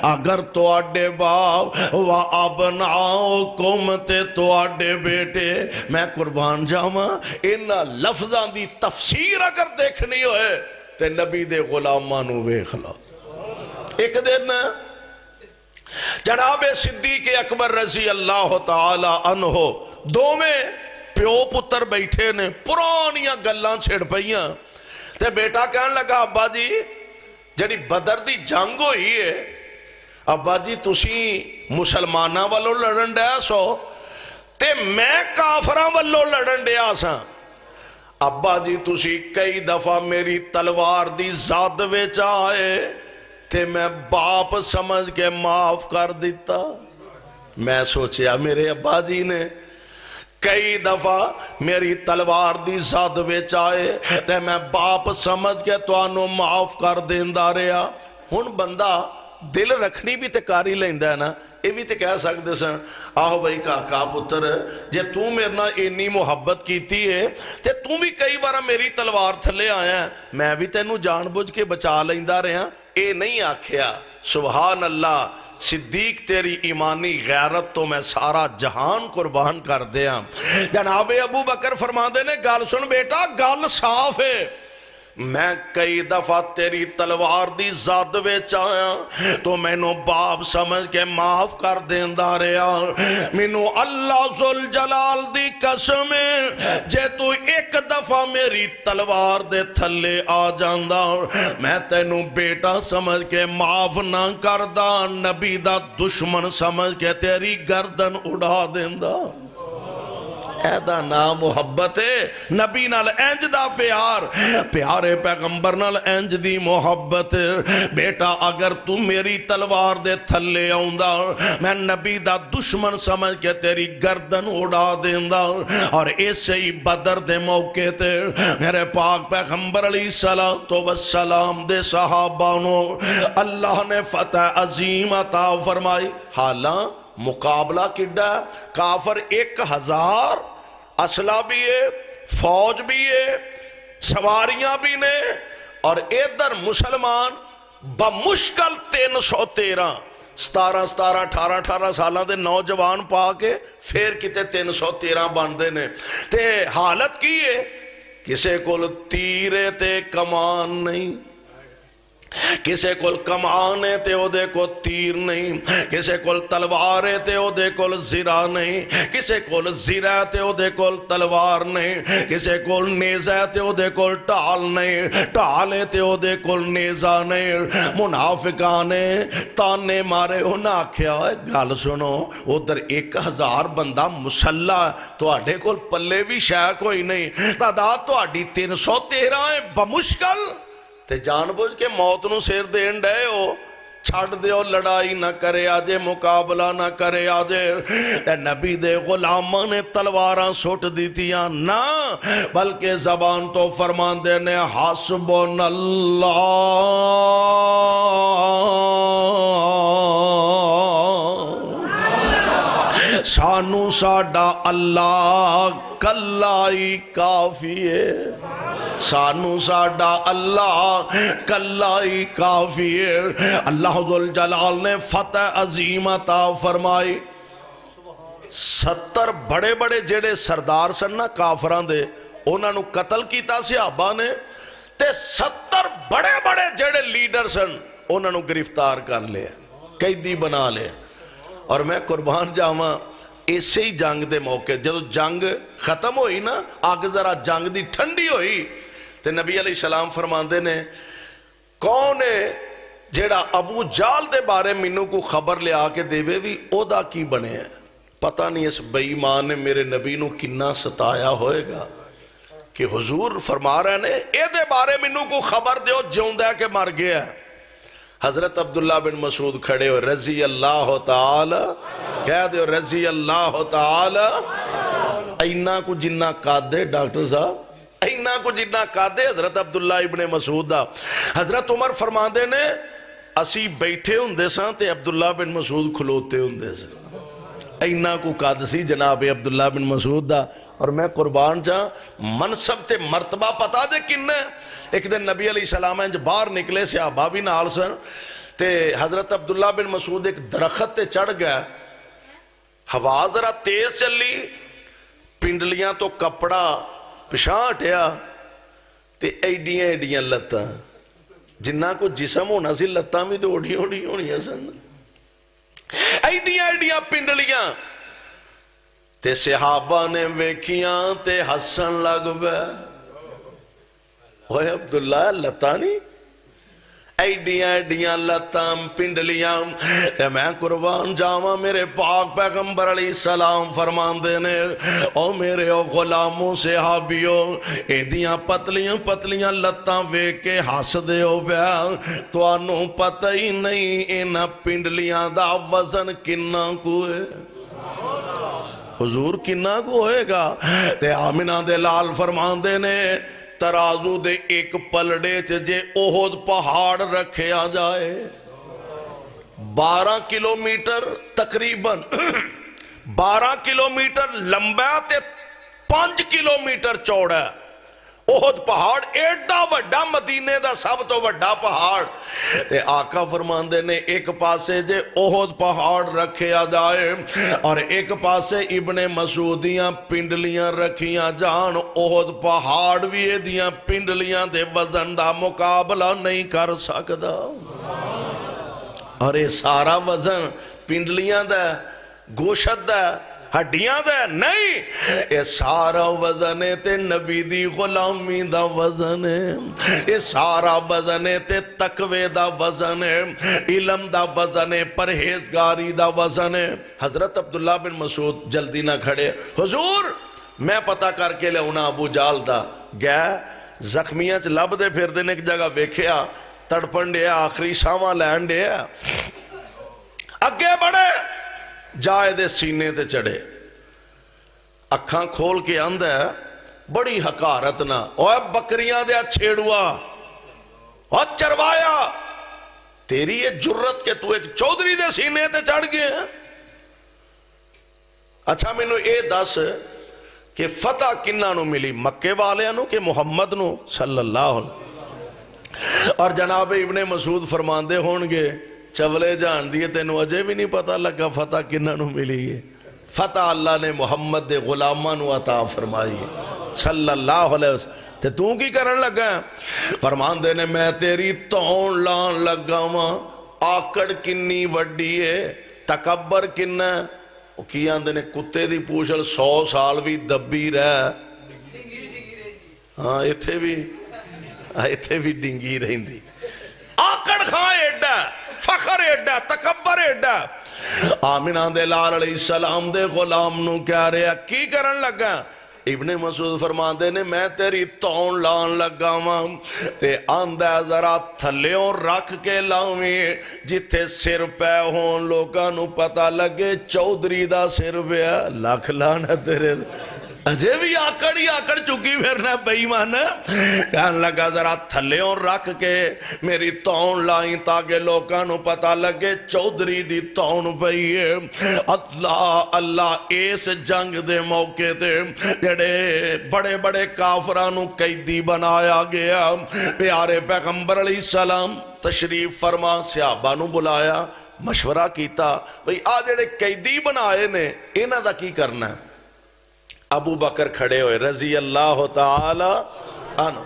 اگر تو اڈے باپ و ابناؤکم تے تو اڈے بیٹے میں قربان جاواں ان لفظاں دی تفسیر اگر دیکھنی ہوئے تے نبی دے غلاماں نو ویکھ لو ایک دن جناب صدیق اکبر رضی اللہ تعالی عنہ دو میں پیو پتر بیٹھے نے پرانیاں گلاں چھڑ پئیاں تے بیٹا کہنے لگا ابا جی جڑی بدر دی جنگ ہوئی ہے ابا جی تسی مسلماناں والوں لڑن ڈیا سو تے میں کافراں والوں لڑن ڈیا سا ابا جی تسی کئی دفعہ میری تلوار دی زاد وچ آئے تے میں باپ سمجھ کے معاف کر دیتا میں سوچیا میرے ابا جی نے کئی دفعہ میری تلوار دی زاد وچ آئے تے میں باپ سمجھ کے توانوں معاف کر دیندا رہا ہن بندہ دل رکھنی بھی تے کاری لیندہ ہے نا یہ بھی تے کہہ سکتے سن آہو بھائی کاکا پتر جے تو میرے نا اینی محبت کیتی ہے تے تو بھی کئی بارا میری تلوار تھلے آیا ہے میں بھی تینوں جان بوجھ کے بچا لیندہ رہا اے نہیں آکھیا سبحان اللہ صدیق تیری ایمانی غیرت تو میں سارا جہان قربان کر دیا جناب ابو بکر فرما دینے گال سن بیٹا گال صاف ہے میں کئی دفعہ تیری تلوار دی زاد وچ آیا تو میں نو باپ سمجھ کے معاف کر دیندہ رہا مینو اللہ ذوالجلال دی قسم جے تو ایک دفعہ میری تلوار دے تھلے آ جاندہ میں تینو بیٹا سمجھ کے معاف نہ کردہ نبی دا دشمن سمجھ کے تیری گردن اڑا دیندہ ایدا نام محبت ہے نبی نال انج دا پیار پیارے پیغمبر نال انج دی محبت بیٹا اگر تو میری تلوار دے تھلے آؤندا میں نبی دا دشمن سمجھ کے تیری گردن اڑا دیندا اور ایسے ہی بدر دے موقع تے میرے پاک پیغمبر علیہ السلام دے صحابانو اللہ نے فتح عظیم عطا فرمائی حالاں مقابلہ کڈا کافر 1000 اسلحہ بھی ہے فوج بھی ہے سواریاں بھی نے اور ادھر مسلمان بمشکل 313 17 18 سالہ دے نوجوان پا کے پھر کتے 313 باندے نے تے حالت کی ہے کسے کول تیرے تے کمان نہیں کسے کول کمان ہے تے او دے کو تیر نہیں کسے کول تلوار ہے تے او دے کول زرہ نہیں کسے کول زرہ تے او دے کول تلوار نہیں کسے کول نیزہ تے او دے کول ٹال نہیں ٹال ہے تے او دے کول نیزہ نہیں منافقانے تانے مارے انہاں کیا ہے گال سنو ادھر 1000 بندہ مسلح تو آڈے کول پلے بھی شاہ کوئی نہیں تعداد تو آڈی 313 ہے بمشکل تے جان بوجھ کے موت نو سیر دین ڈے ہو چھڑ دے ہو لڑائی نہ کرے آجے مقابلہ نہ کرے آجے اے نبی دے غلامہ نے تلواراں سوٹ دیتیاں نہ بلکہ زبان تو فرمان دینے حسبن اللہ سانو ساڈا اللہ کلائی کافی ہے سانو ساڈا اللہ کلائی کافی ہے اللہ ذوالجلال نے فتح عظیم عطا فرمائی 70 بڑے بڑے جڑے سردار سن نا کافران دے انہاں نو قتل کیتا صحابہ نے تے 70 بڑے بڑے جڑے لیڈر سن انہاں نو گرفتار کر لے قیدی بنا لے اور میں قربان جاواں ایسے ہی جنگ دے موقع جب جنگ ختم ہوئی نا آگ ذرا جنگ دی ٹھنڈی ہوئی تے نبی علیہ السلام فرماندے نے کون ہے جیڑا ابو جال دے بارے منو کو خبر لے آکے دے بھی او دا کی بنے ہیں پتہ نہیں اس بے ایمان نے میرے نبی نو کنا ستایا ہوئے گا کہ حضور فرما رہے ہیں اے دے بارے منو کو خبر دے ہو جوندہ ہے کہ مر گیا ہے حضرت عبداللہ بن مسعود کھڑے ہو رضی اللہ تعالی کہہ دے رضی اللہ تعالی اینا کو جنہ قادے ڈاکٹر صاحب اینا کو جنہ قادے حضرت عبداللہ ابن مسعود دا حضرت عمر فرماندے نے اسی بیٹھے ہوندے ساں تے عبداللہ بن مسعود کھلوتے ہوندے ساں اینا کو قاد سی جناب عبداللہ بن مسعود دا اور میں قربان جاں منصب تے مرتبہ پتا دے کننے ایک دن نبی علیہ السلام انج باہر نکلے صحابہ بھی نال سن تے حضرت عبداللہ بن مسعود ایک درخت تے چڑھ گیا ہوا ذرا تیز چلی پنڈلیاں تو کپڑا پشاں ہٹیا تے ایڈیاں ایڈیاں لتاں جنہ کو جسم ہونا سی لتاں بھی تو اوڑی اوڑی ہونی سن ایڈیاں ایڈیاں پنڈلیاں تے صحابہ نے ویکھیاں تے ہسن لگ بے اوہ عبداللہ لتا نہیں ایڈیاں ایڈیاں لتاں پنڈلیاں تے میں قربان جاواں میرے پاک پیغمبر علیہ السلام فرمان دینے او میرے او غلاموں صحابیوں ایڈیاں پتلیاں پتلیاں لتاں ویک کے ہس دے ہو بیا تو انہوں پتہ ہی نہیں اینا پنڈلیاں دا وزن کنہ کوئے حضور کنہ کو ہوئے گا تے آمنہ دے لال فرمان دینے ترازو دے ایک پلڑے جے احد پہاڑ رکھے آ جائے 12 کلومیٹر تقریباً 12 کلومیٹر لمبا تے 5 کلومیٹر چوڑا احد پہاڑ ایڈا وڈا مدینے دا سب تو وڈا پہاڑ تے آقا فرماندے نے ایک پاسے جے احد پہاڑ رکھے آ جائے اور ایک پاسے ابن مسعودیاں پنڈلیاں رکھیاں جان احد پہاڑ بھی دیاں پنڈلیاں دے وزن دا مقابلہ نہیں کر سکدا اور یہ سارا وزن پنڈلیاں دا گوشت دا ہڈیاں دے نہیں یہ سارا وزن ہے تے نبی دی غلامی دا وزن ہے یہ سارا وزن ہے تے تقوی دا وزن ہے علم دا وزن ہے پرہیزگاری دا وزن ہے حضرت عبداللہ بن مسعود جلدی نہ کھڑے حضور میں پتہ کر کے لیاؤنا ابو جال دا گیا زخمیاں چ لب دے پھر دن ایک جگہ ویکھیا تڑپن دیا آخری ساواں لین دیا اگے بڑھے جائے دے سینے تے چڑھے اکھاں کھول کے آندہ ہے بڑی حقارت نہ اوہ بکریاں دیا چھیڑوا اور چروایا تیری یہ جرت کہ تو ایک چودھری دے سینے تے چڑھ گئے ہیں اچھا میں نے یہ دس کہ فتح کنہ نو ملی مکے والے نو کہ محمد نو صلی اللہ علیہ وسلم اور جناب ابن مسعود فرماندے ہونگے چولے جان دیئے تینو اجے بھی نہیں پتا لگا فتح کنہ نو ملی ہے فتح اللہ نے محمد دے غلامہ نو عطا فرمائی صلی اللہ علیہ وسلم تے تو کی کرن لگا ہے فرماندے نے میں تیری تون لان لگا ماں آکڑ کنی وڈی ہے تکبر کنہ وہ کی آندے نے کتے دی پوچھل 100 سال بھی دبی رہ ہاں ایتھے بھی ڈنگی رہن دی آکڑ خواہ ایڈا فخر ایڈا تکبر ایڈا آمینہ دے لال علیہ السلام دے غلام نو کیا رہا کی کرن لگا ابن مسعود فرمان دے نے میں تیری تون لان لگا ماں تے آندہ ذرا تھلیوں رکھ کے لاؤیں جتے سر پہ ہون لوگاں پتہ لگے چودھری دا سر پہ لکھ لانا تیرے اجے بھی آکڑ چکی پھرنا بیمان کہنے لگا ذرا تھلیوں رکھ کے میری تون لائیں تاکہ لوگاں نو پتہ لگے چودھری دی تون پئی ہے اللہ اس جنگ دے موقع تے جڑے بڑے بڑے کافرانو قیدی بنایا گیا پیارے پیغمبر علیہ السلام تشریف فرما صحابہ نو بلایا مشورہ کیتا بھئی آج جڑے قیدی بنائے نے انہاں دا کی کرنا ہے ابو بکر کھڑے ہوئے رضی اللہ تعالی عنہ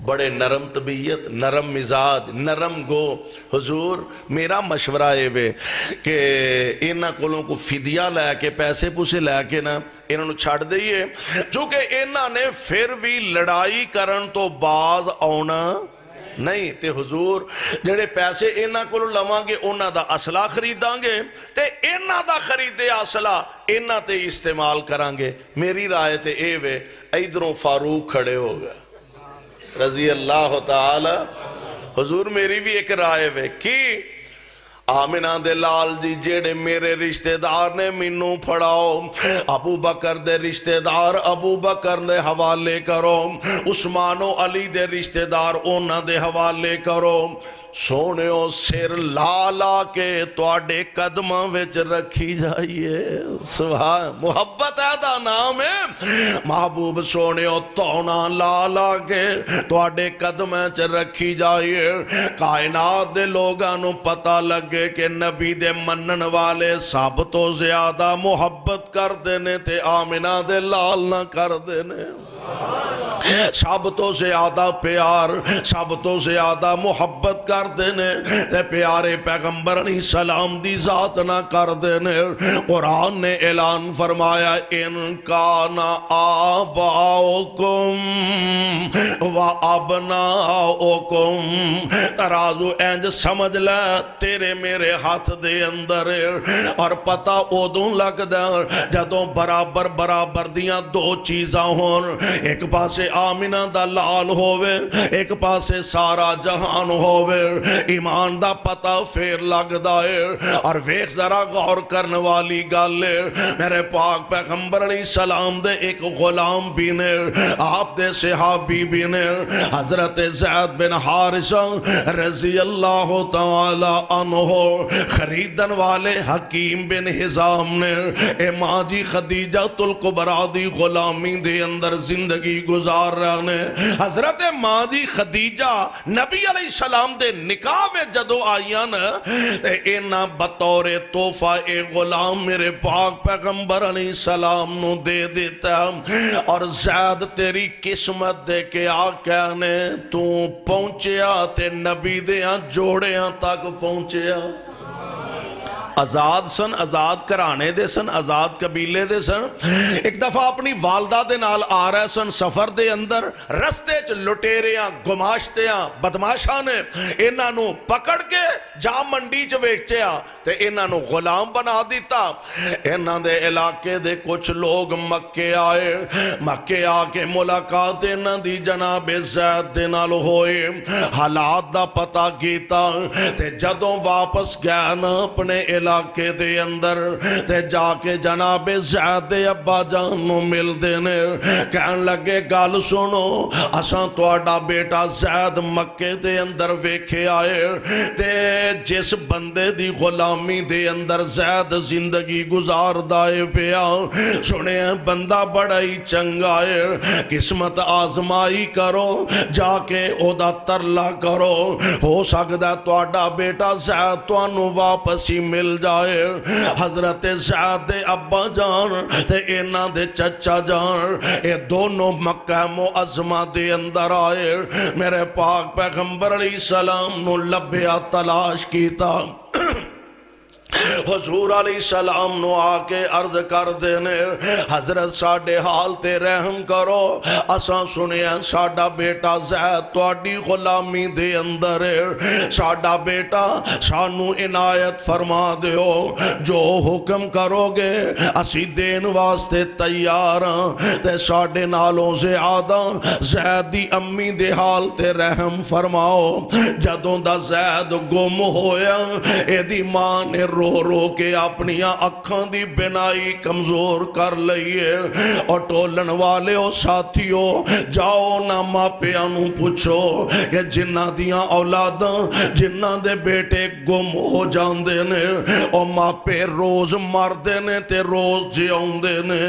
بڑے نرم طبیعت نرم مزاج نرم گو حضور میرا مشورہ ہے بے کہ انہاں کولوں کو فدیہ لے کے پیسے پوسے لے کے نا انہاں نو چھاڑ دئیے چونکہ انہاں نے پھر بھی لڑائی کرن تو باز آنا نہیں تے حضور جڑے پیسے انہاں کو لواں گے انہاں دا اسلحہ خریداں گے تے انہاں دا خریدے اسلحہ انہاں تے استعمال کران گے میری رائے تے اے وے ادھروں فاروق کھڑے ہو گئے رضی اللہ تعالی حضور میری بھی ایک رائے وے کی آمینہ دے لال جی جیڑے میرے رشتہ دار نے منو پھڑاؤ ابو بکر دے رشتہ دار ابو بکر دے حوالے کرو عثمان و علی دے رشتہ دار اونا دے حوالے کرو سونےو سر لالا کے توڑے قدمہ وچ رکھی جائیے سبحان محبت ہے دا نام ہے محبوب سونےو تونا لالا کے توڑے قدمہ وچ رکھی جائیے کائنات دے لوگانو پتہ لگے کہ نبی دے منن والے سب تو زیادہ محبت کر دینے تے آمینہ دے لال نہ کر دینے سب تو زیادہ پیار سب تو زیادہ محبت کر دینے تے پیارے پیغمبر علیہ السلام دی ذات نہ کر دینے قرآن نے اعلان فرمایا ان کانا آباؤکم و ابناؤکم ترازو اینج سمجھ لے تیرے میرے ہاتھ دے اندر اور پتہ اودوں لگ دے جدوں برابر برابر دیاں دو چیزاں ہون ایک پاسے آمینہ دا لال ہووے ایک پاسے سارا جہان ہووے ایمان دا پتہ پھر لگ دائے اور ویخ ذرا غور کرنے والی گالے میرے پاک پیغمبر علیہ السلام دے ایک غلام بھی نے آپ دے صحابی بھی نے حضرت زید بن حارثہ رضی اللہ تعالی عنہ خریدن والے حکیم بن حزام نے اے ماں جی خدیجہ الکبریٰ دی غلامی دے اندر زندگی گزار رہنے حضرت ماں جی خدیجہ نبی علیہ السلام دے نکاح میں جدو آئیاں اینا بطور توفہ اے غلام میرے پاک پیغمبر علیہ السلام نو دے دیتا اور زید تیری قسمت دے کے آقا نے تو پہنچیا تے نبی دیاں جوڑیاں تک پہنچیا آزاد سن، آزاد کرانے دے سن، آزاد قبیلے دے سن. ایک دفعہ اپنی والدہ دے نال آ رہے سن سفر دے اندر، رستے چ لٹیریاں گماشتیاں بدماشاں نے انہاں نو پکڑ کے جا منڈی چ ویچیا تے انہاں نو غلام بنا دیتا. انہاں دے علاقے دے کچھ لوگ مکے آئے، مکے آ کے ملاقات انہاں دی جناب زید دے نال ہوئے، حالات دا پتہ کیتا تے جدوں واپس گیا نا اپنے علاقے دے اندر تے جا کے جناب زید دے ابا جان نو مل دینے کہن لگے گل سنو اساں تواڈا بیٹا زید مکے دے اندر ویکھے آئے تے جس بندے دی غلامی دے اندر زید زندگی گزار دائے پیا سنے بندہ بڑا ہی چنگا ہے، قسمت آزمائی کرو جا کے او دا ترلا کرو، ہو سکتا تواڈا بیٹا زید توانو واپس ہی مل جائے. حضرت زید دے ابا جان تے انہاں دے چچا جان اے دونوں مکہ معظمہ دے اندر آئے، میرے پاک پیغمبر علیہ السلام نو لبیا تلاش کیتا. حضور علیہ السلام نو آکے عرض کر دینے حضرت ساڑھے حال تے رحم کرو، اساں سنیا ساڑھا بیٹا زید تواڈی غلامی دے اندر ہے، ساڑھا بیٹا سانو عنایت فرما دیو، جو حکم کرو گے اسی دین واسطے تیار ہیں. تے ساڑھے نالوں سے آدھا زید دی امی دے حال تے رحم فرماؤ. جدوں دا زید گم ہویا اے دی ماں نے رو رو کے اپنی اکھاں دی بنائی کمزور کر لئیے. اور ٹولن والے او ساتھیو جاؤ نا ماں پیانو پوچھو کہ جنہ دیاں اولاداں جنہ دے بیٹے گم ہو جان دینے اور ماں پہ روز مر دینے تے روز جیون دینے،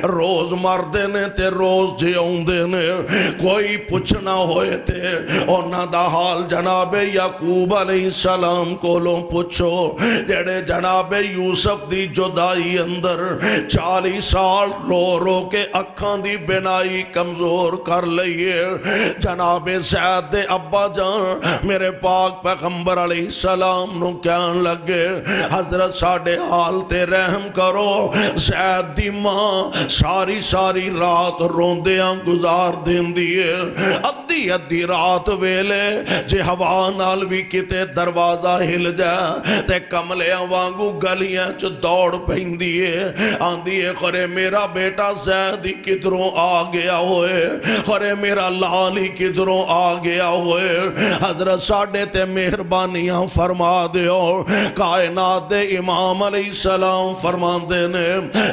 روز مر دینے تے روز جیون دینے. کوئی پوچھنا ہوئے تے اور نہ دا حال جناب یعقوب علیہ السلام کو لوں پوچھو جڑے جناب یوسف دی جدائی اندر 40 سال رو رو کے اکھاں دی بنائی کمزور کر لئیے. جناب زید دے ابا جان میرے پاک پیغمبر علیہ السلام نو کہن لگے حضرت ساڑھے حال تے رحم کرو، زید دی ماں ساری ساری رات روندیاں گزار دین دیئے. ادھی ادھی رات ویلے جے ہوا نال بھی کتے دروازہ ہل جائے تے کملیاں وانگو گلیاں چ دوڑ پہن دیئے آن دیئے خورے میرا بیٹا زیدی کدروں آ گیا ہوئے، خورے میرا لالی کدروں آ گیا ہوئے. حضرت ساڑھے تے مہربانیاں فرما دیو. کائنات دے امام علیہ السلام فرمان دینے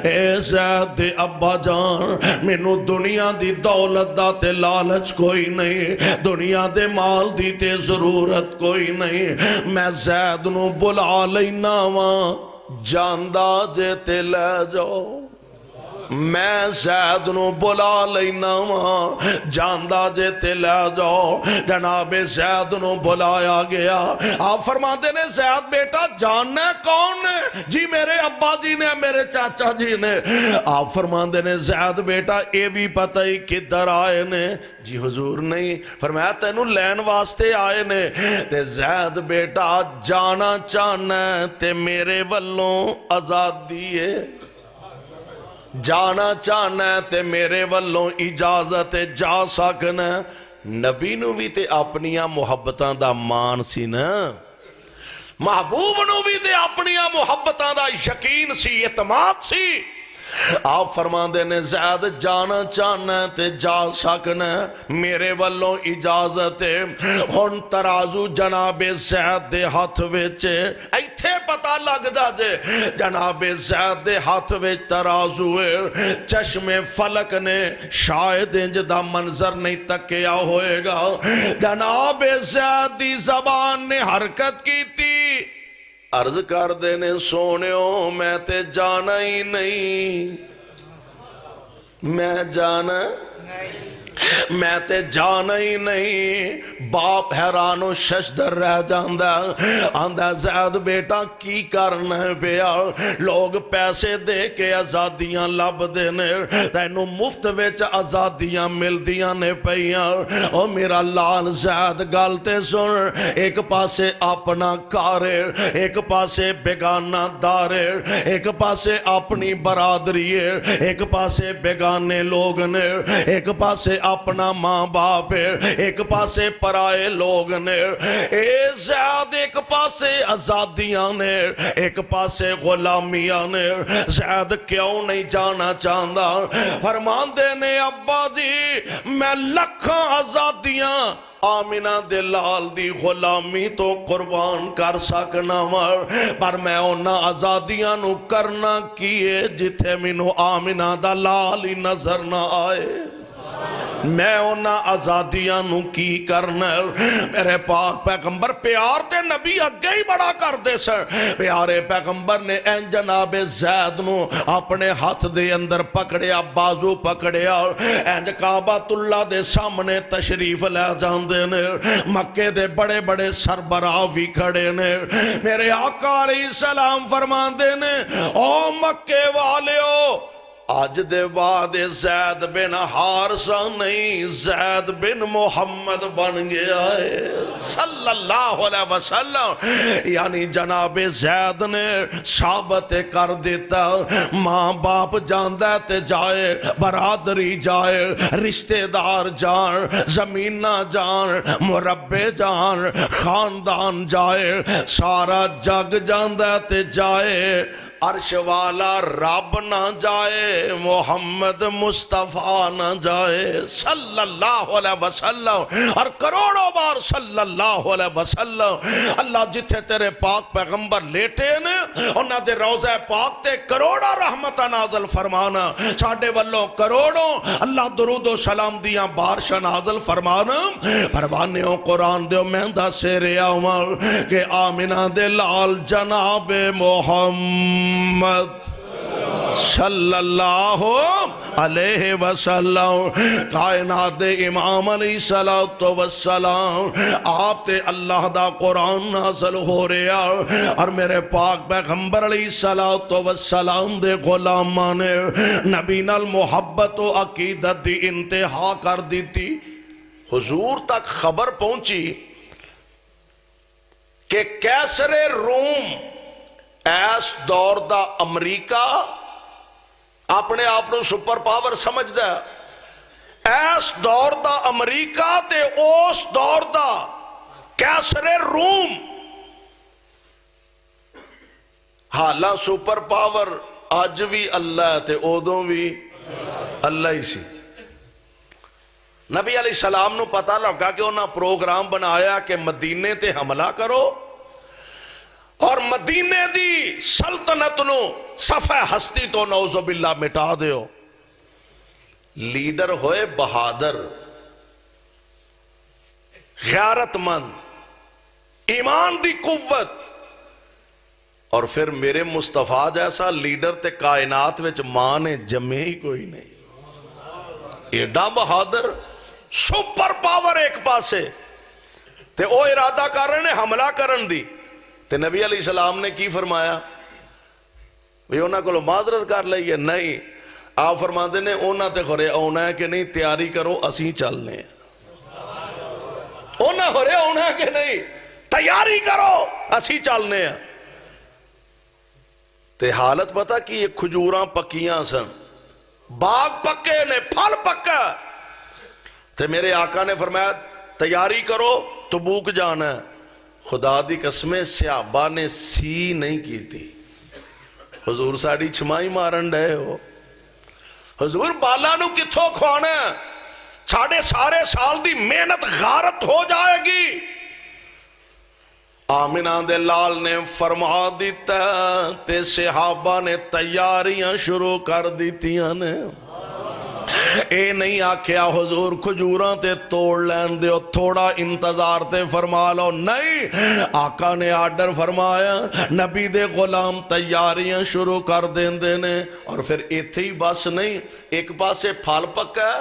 اے زید دے ابا جان مینو دنیا دی دولت دا تے لالچ کوئی نہیں، دنیا دے مال دی تے ضرورت کوئی نہیں. میں زید نو بلا لینا وہاں جاندہ جے تے لے جاؤ، میں زید نو بلا لینا وہاں جاندہ جے تے لے جاؤ. جناب زید نو بلایا گیا. آپ فرماتے نے زید بیٹا جاننا کون نے؟ جی میرے ابا جی نے، میرے چاچا جی نے. آپ فرماتے نے زید بیٹا اے بھی پتہ ہی کدھر آئے نے؟ جی حضور نہیں. فرمایا تینو لین واسطے آئے نے. تے زید بیٹا جانا چاہنا تے میرے والوں آزادی ہے، جانا چاہنا تے میرے والوں اجازت جا سکنا. نبی نو بھی تے اپنیاں محبتاں دا مان سی نا، محبوب نو بھی تے اپنیاں محبتاں دا یقین سی، اعتماد سی. آپ فرمان دینے زید جانا چاہنا تے جا سکنا میرے والوں اجازت ہے. ہن ترازو جناب زید دے ہاتھ ویچے ایتھے پتہ لگ دا جے جناب زید دے ہاتھ ویچ ترازو ہے. چشم فلک نے شاید انج دا منظر نہیں تکیا ہوئے گا. جناب زید دی زبان نے حرکت کی تھی. عرض کر دینے سونیوں میں تے جانا ہی نہیں، میں جانا میں تے جانا ہی نہیں۔ باپ حیران و ششدر رہ جاندا، آندا زید بیٹا کی کرنا ہے پیا؟ لوگ پیسے دے کے آزادیاں لب دینے، تینو مفت وچ آزادیاں ملدیاں نے پیاں۔ او میرا لال زید گلتے سن، ایک پاسے اپنا کارے، ایک پاسے بیگانہ دارے، ایک پاسے اپنی برادری ہے، ایک پاسے بیگانے لوگ نے، ایک پاسے اپنا ماں باپ ہے، ایک پاسے پرائے لوگ نے۔ اے زید ایک پاسے آزادیاں نے، ایک پاسے غلامیاں نے۔ زید کیوں نہیں جانا چاہتا؟ فرماندے نے ابا جی میں لکھاں آزادیاں آمینہ دے لال دی غلامی تو قربان کر سکنا مر، پر میں انہاں آزادیاں نو کرنا کیے جتھے مینوں آمینہ دا لال ہی نظر نہ آئے۔ میں انہاں آزادیاں نو کی کرنا۔ میرے پاک پیغمبر پیار تے نبی اگے ہی بڑا کر دے سر۔ پیارے پیغمبر نے این جناب زید نو اپنے ہاتھ دے اندر پکڑیا، بازو پکڑیا، این کعبۃ اللہ دے سامنے تشریف لے جاندے نے۔ مکے دے بڑے بڑے سربراہ بھی کھڑے نے۔ میرے آقا علیہ السلام فرماندے نے او مکے والیو، آج دے بعد زید بن حارثہ نہیں، زید بن محمد بن گیا ہے صلی اللہ علیہ وسلم۔ یعنی جناب زید نے ثابت کر دیتا، ماں باپ جاندہ تے جائے، برادری جائے، رشتہ دار جان، زمینہ جان، مربع جان، خاندان جائے، سارا جگ جاندہ تے جائے، عرش والا رب نہ جائے، محمد مصطفیٰ نہ جائے صلی اللہ علیہ وسلم، اور کروڑوں بار صلی اللہ علیہ وسلم۔ اللہ جتھے تیرے پاک پیغمبر لیٹے نے انہاں دے روضہ پاک تے کروڑا رحمتہ نازل فرمانا، ساڑھے والوں کروڑوں اللہ درود و سلام دیاں بارشہ نازل فرمانا۔ پروانیوں قرآن دیو مہندہ سے ریا عمر کہ آمینہ دے لال جناب محمد صلی اللہ علیہ وسلم، کائنات دے امام علیہ السلام، آپ تے اللہ دا قرآن نازل ہو رہا، اور میرے پاک پیغمبر علیہ السلام دے غلاماں نے نبی نال محبت و عقیدت دی انتہا کر دیتی۔ حضور تک خبر پہنچی کہ کیسر روم ایس دور دا امریکہ اپنے آپنوں سپر پاور سمجھ دا، ایس دور دا امریکہ تے اوس دور دا کیسر روم، حالاں سپر پاور آج بھی اللہ تے اودوں بھی اللہ ہی سی۔ نبی علیہ السلام نو پتا لگا کہ انہاں پروگرام بنایا کہ مدینے تے حملہ کرو اور مدینے دی سلطنت نو صفحہ ہستی تو نعوذ باللہ مٹا دیو۔ لیڈر ہوئے بہادر، غیرت مند، ایمان دی قوت، اور پھر میرے مصطفیٰ جیسا لیڈر تے کائنات وچ ماں نے جمے ہی کوئی نہیں۔ ایڈا بہادر، سپر پاور ایک پاسے تے او ارادہ کر رہے ہیں حملہ کرن دی، تے نبی علیہ السلام نے کی فرمایا؟ بھی انہاں کو معذرت کر لئیے نہیں، آپ فرماتے نے انہاں تے خورے اونا ہے کہ نہیں، تیاری کرو اسیں چلنے ہیں۔ انہاں خورے اونا ہے کہ نہیں، تیاری کرو اسیں چلنے ہیں۔ تے حالت پتا کہ یہ کھجوراں پکیاں سن، باغ پکے نے، پھل پکا، تے میرے آقا نے فرمایا تیاری کرو تبوک جانا ہے۔ خدا دی قسمیں صحابہ نے سی نہیں کی تھی، حضور ساڑی چھمائی مارن رہے ہو، حضور بالا نو کتھوں کھوانا ہے، ساڑھے سارے سال دی محنت غارت ہو جائے گی۔ آمینہ دے لال نے فرما دیتا تے صحابہ نے تیاریاں شروع کر دیتیاں نے۔ اے نہیں آکھیا حضور کھجوراں تے توڑ لین دیو، تھوڑا انتظار تے فرما لو، نہیں، آقا نے آرڈر فرمایا، نبی دے غلام تیاریاں شروع کر دین دینے، اور پھر ایتھے ہی بس نہیں، ایک پاسے پھل پکا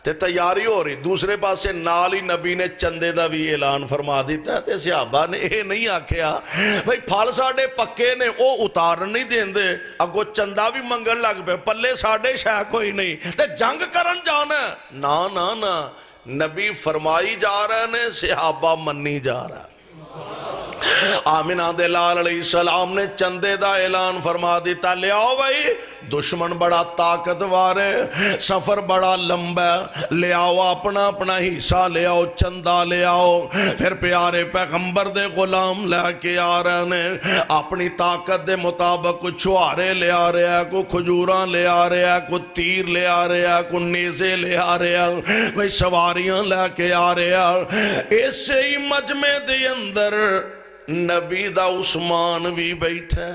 تے تیاری ہو رہی، دوسرے پاسے نال ہی نبی نے چندے دا بھی اعلان فرما دیتا ہے تے صحابہ نے یہ نہیں آکھیا بھئی پھل ساڑے پکے نے او اتارن نہیں دین دے، اگو چندہ بھی منگن لگ پہ پلے ساڑے شاہ کوئی نہیں تے جنگ کرن جانا ہے، نا نا نا، نبی فرمائی جا رہے نے، صحابہ منی جا رہا ہے۔ آمینہ دے لال علیہ السلام نے چندے دا اعلان فرما دیتا، لے آؤ بھائی، دشمن بڑا طاقتور ہے، سفر بڑا لمبا ہے، لے آؤ اپنا اپنا حصہ لے آؤ، چندہ لے آؤ۔ پھر پیارے پیغمبر دے غلام لے کے آ رہے ہیں، اپنی طاقت دے مطابق کوئی چھوارے لے آ رہے ہیں، کوئی کھجوراں لے آ رہے ہیں، کوئی تیر لے آ رہے ہیں، کوئی نیزے لے آ رہے ہیں، کوئی سواریاں لے کے آ رہے ہیں۔ ایسے ہی مجمع دے اندر نبی دا عثمان بھی بیٹھا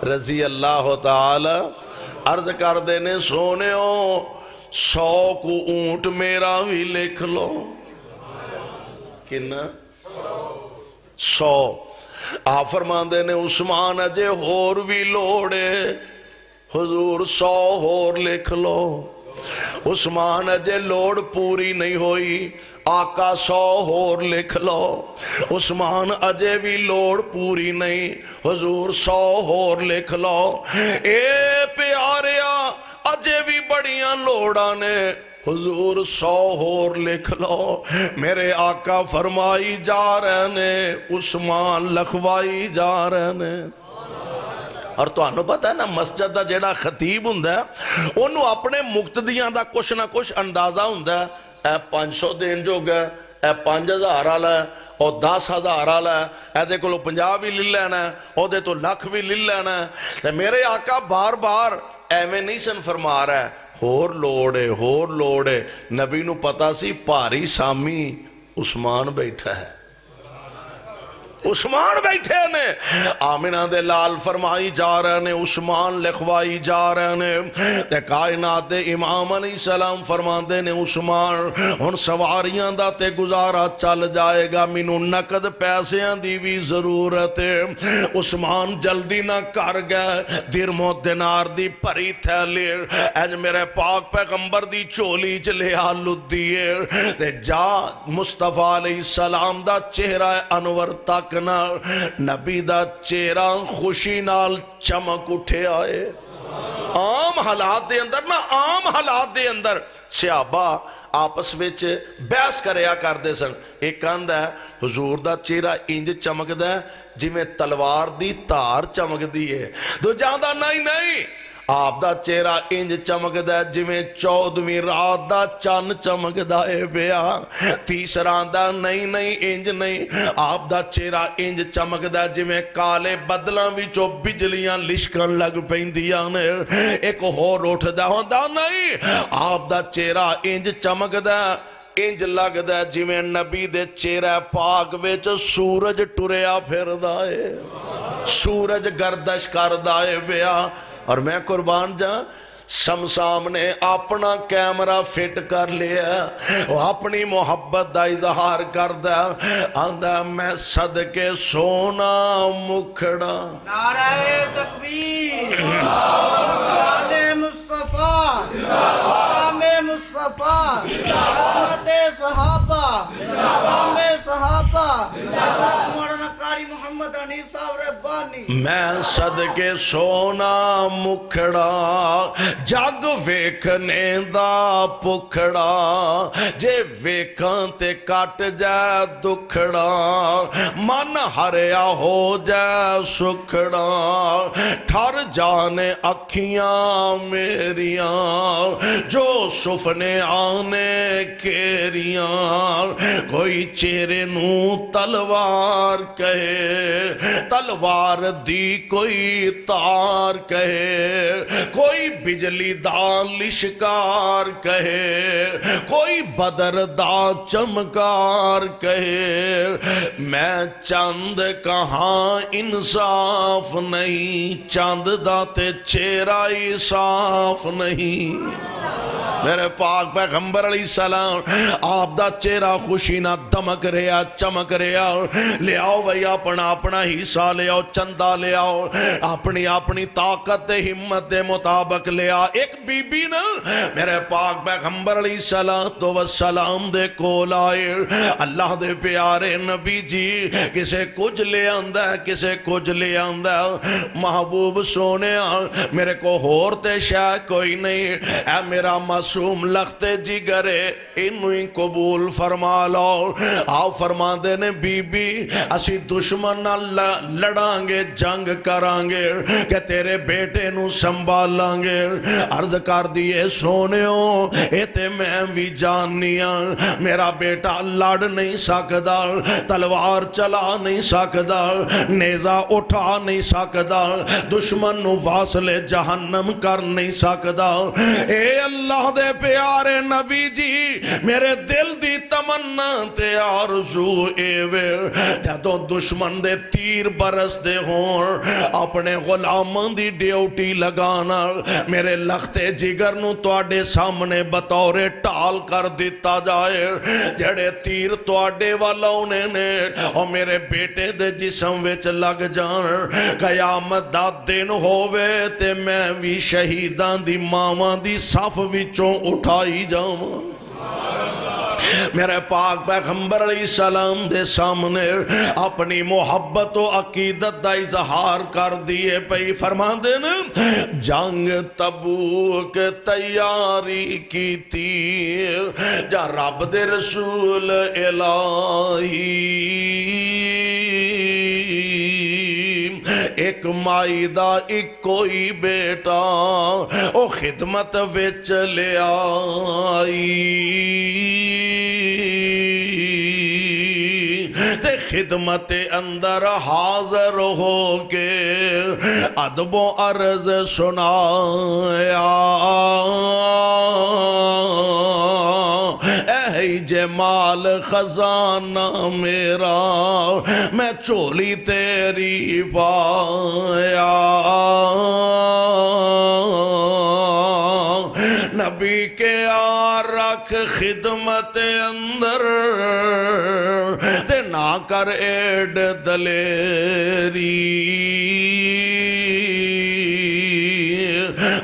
رضی اللہ تعالی، عرض کر دینے سونے ہو 100 کو اونٹ میرا بھی لکھ لو، کنا 100 آپ فرمان دینے عثمان اجے ہور بھی لوڑے، حضور 100 ہور لکھ لو۔ عثمان اجے لوڑ پوری نہیں ہوئی، آقا 100 ہور لکھ لو۔ عثمان اجے بھی لوڑ پوری نہیں، حضور 100 ہور لکھ لو۔ اے پیاریا اجے بھی بڑیاں لوڑاں نے، حضور 100 ہور لکھ لو۔ میرے آقا فرمائی جا رہے نے، عثمان لکھوائی جا رہے نے۔ اور تو آنو پتا ہے نا مسجد دا جیڑا خطیب ہوندہ ہے انہوں اپنے مقتدیاں دا کچھ نہ کچھ اندازہ ہوندہ ہے، اے 500 دین جو گئے، اے 5000 آلہ ہے، اور 10,000 آلہ ہے، اے دے کو 50 بھی لے لینا ہے، اور دے تو لکھ بھی لے لینا ہے۔ تو میرے آقا بار بار ایویں نہیں سن فرما رہا ہے، ہور لوڑے۔ نبی نو پتا سی پاری سامی عثمان بیٹھا ہے، عثمان بیٹھے نے۔ آمینہ دے لال فرمائی جا رہے نے، عثمان لکھوائی جا رہے نے۔ تے کائنات دے امام علیہ السلام فرمان دے نے، عثمان ہن سواریاں دا تے گزارا چل جائے گا، مینوں نقد پیسیاں دی بھی ضرورت ہے۔ عثمان جلدی نہ کر گئے، درم و دینار دی پری تھیلی اج میرے پاک پیغمبر دی چولی چ لے آ لدیے تے جا مصطفیٰ علیہ السلام دا چہرہ انور تک نبی دا چہرہ خوشی نال چمک اٹھے آئے۔ عام حالات دے اندر عام حالات دے اندر صحابہ آپس وچ بحث کریا کر دے سن۔ ایک کہندا ہے حضور دا چہرہ انج چمک دا ہے جی میں تلوار دی تار چمک دی ہے، دو جاندہ نہیں آپ دا چہرہ انج چمک دا جی میں 14ویں رات دا چن چمک دا اے بیا۔ تیسرا دا نہیں انج نہیں، آپ دا چہرہ انج چمک دا جی میں کالے بدلاں بھی جو بجلیاں لشکن لگ پیندیاں نے۔ ایک ہور اٹھ دا ہوندا نہیں، آپ دا چہرہ انج چمک دا انج لگ دا جی میں نبی دے چہرہ پاک ویچ سورج ٹریا پھر دائے، سورج گردش کر دائے بیا۔ اور میں قربان جاں شمسام نے اپنا کیمرہ فٹ کر لیا، وہ اپنی محبت دا اظہار کر دا، آندہ میں صدقے سونا مکھڑا۔ نعرہ تکبیر، شان مصطفیٰ، مقام مصطفیٰ، رحمت صحابہ، مقام صحابہ، حضرت مولانا قاری محمد حنیف صاحب ربانی۔ میں صدقے سونا مکھڑا، جگ ویکھنے دا پکھڑا، جے ویکھن تے کٹ جائے دکھڑا، من ہریا ہو جائے سکھڑا، ٹھر جانے اکھیاں میریاں جو سفنے آنے کیریاں، کوئی چہرے نو تلوار کہے، تلوار دی کوئی تار کہے، کوئی بجلی دا لشکار کہے، کوئی بدر دا چمکار کہے، میں چند کہاں انصاف نہیں، چند دا تے چہرہ ہی صاف نہیں۔ میرے پاک پیغمبر علیہ السلام آپ دا چہرہ خوشی نہ دمک رہا چمک رہا لے آؤ بھئی اپنا اپنا حصہ لے آؤ چندہ لے آؤ اپنی اپنی طاقت ہمت دے مطابق لے آؤ ایک بی بی نا میرے پاک پیغمبر علیہ السلام دے کول آئے اللہ دے پیارے نبی جی کسے کچھ لے آندہ ہے کسے کچھ لے آندہ ہے محبوب سونے میرے کو ہورتے شاہ کوئی نہیں اے میرا معصوم لختے جگرے انہی قبول فرما لو آپ فرما دینے بی بی اسی دشمن نہ لڑانگے جنگ کرانگے کہ تیرے بیٹے نو سنبھالانگے عرض کر دیئے سونے ہو ایتے میں بھی جاننیاں میرا بیٹا لڑ نہیں سکدا تلوار چلا نہیں سکدا نیزہ اٹھا نہیں سکدا دشمن نو واصل جہنم کر نہیں سکدا اے اللہ دے پیارے نبی جی میرے دل دی تمنا تے آرزو اے وے جدوں دشمن دے تیر برس دے ہون اپنے غلاماں دی ڈیوٹی لگانا میرے لختے جگر نو تواڈے سامنے بطور ٹال کر دیتا جائے جڑے تیر تواڈے والا انہیں نے اور میرے بیٹے دے جسم وچ لگ جان قیامت دا دن ہووے تے میں بھی شہیدان دی ماواں دی صف وچوں اٹھائی جاواں میرے پاک پیغمبر علیہ السلام دے سامنے اپنی محبت و عقیدت دا اظہار کر دیے پئی فرما دینا جنگ تبوک تیاری کی تیر جا رب دے رسول الہی ایک مائی دا ایک کوئی بیٹا او خدمت وچ لے آئی تے خدمت اندر حاضر ہو کے ادب و عرض سنایا اے جمال خزانہ میرا میں چولی تیری پایا نبی کے آ رکھ خدمت اندر تے نہ کر ایڈ دلیری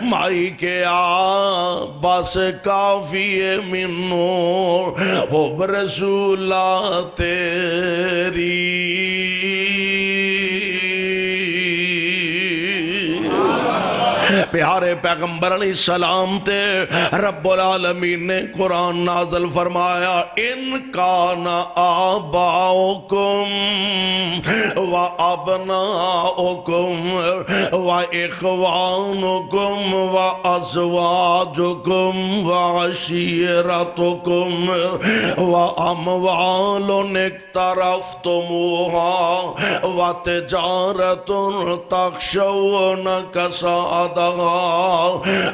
مائی کے آ بس کافی منو حب رسولہ تیری پیارے پیغمبر علیہ السلام تے رب العالمین نے قرآن نازل فرمایا ان کان آباؤکم و ابناؤکم و اخوانکم و ازواجکم و عشیرتکم و اموال اقترفتموها و تجارت تخشون کسادها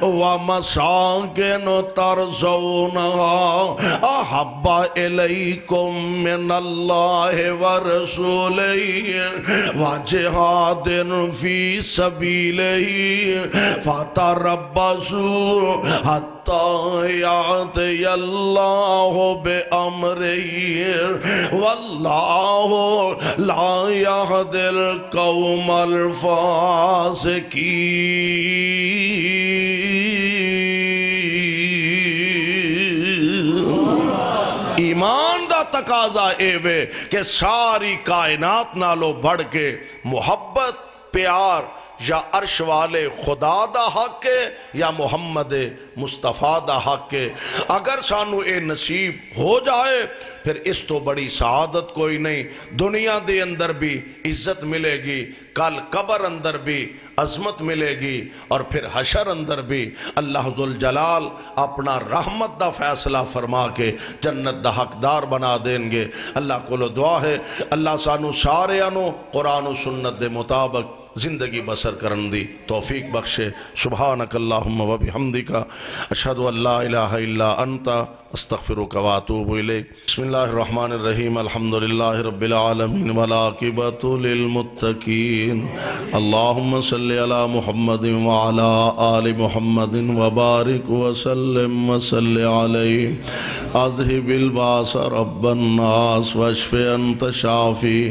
ومساکن ترزونها احب الیکم من اللہ ورسولہ وجہاد فی سبیلہ فتربصوا حتی یأتی اللہ بأمرہ واللہ لا یہدی القوم الفاسقین ایمان دا تقاضا اے وے کہ ساری کائنات نالو بڑھ کے محبت پیار یا عرش والے خدا دا حق ہے یا محمد مصطفیٰ دا حق ہے اگر سانو اے نصیب ہو جائے پھر اس تو بڑی سعادت کوئی نہیں دنیا دے اندر بھی عزت ملے گی کل قبر اندر بھی عظمت ملے گی اور پھر حشر اندر بھی اللہ ذوالجلال اپنا رحمت دا فیصلہ فرما کے جنت دا حقدار بنا دیں گے اللہ کو دعا ہے اللہ سانو سارے انو قرآن و سنت دے مطابق زندگی بسر کرن دی توفیق بخشے. سبحانک اللہم و بحمدک اشہد ان لا الہ الا انت استغفرک و اتوب الیک. بسم اللہ الرحمن الرحیم. الحمدللہ رب العالمین والعاقبۃ للمتقین. اللہم صلی علی محمد وعلی آل محمد وبارک وسلم وصلی علیہ. اذہب الباس رب الناس واشف انت شافی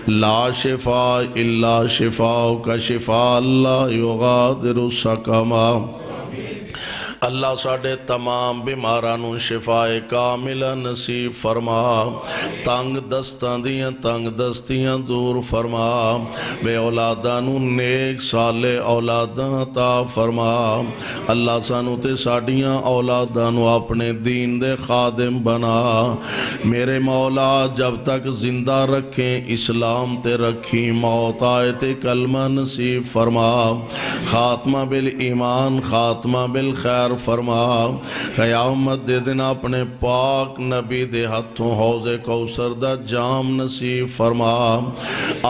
لا شفاء الا شفاءک شفاء لا یغادر سقما. اللہ ساڑھے تمام بیمارانوں شفاء کامل نصیب فرما. تنگ دستیاں دور فرما. بے اولادانوں نیک صالح اولاداں عطا فرما. اللہ سانو تے ساڑیاں اولادانوں اپنے دین دے خادم بنا. میرے مولا جب تک زندہ رکھیں اسلام تے رکھی. موت آئے تے کلمہ نصیب فرما. خاتمہ بالایمان خاتمہ بالخیر فرما. قیامت دے دن اپنے پاک نبی دے ہتھوں حوض کوثر دا جام نصیب فرما.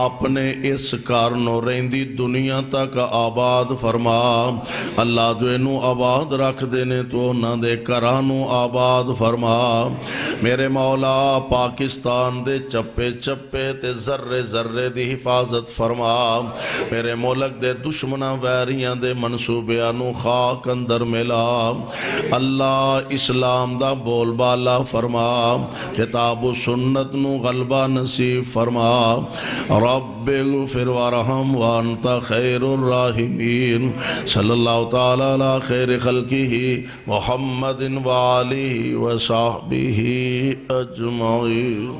اپنے اس کارنوں رہندی دنیا تک آباد فرما. اللہ جو انہوں آباد رکھ دینے تو نہ دے کرانوں آباد فرما. میرے مولا پاکستان دے چپے چپے تے ذرے ذرے دی حفاظت فرما. میرے ملک دے دشمنہ ویریاں دے منصوبیانوں خاک اندر ملا. اللہ اسلام دا بول بالا فرما. کتاب و سنت نو غلبہ نصیب فرما. رب اغفر ورحم وانت خیر الراحمین. صلی اللہ تعالی علی خیر خلقہ محمد وآلہ وصحبہ اجمعین.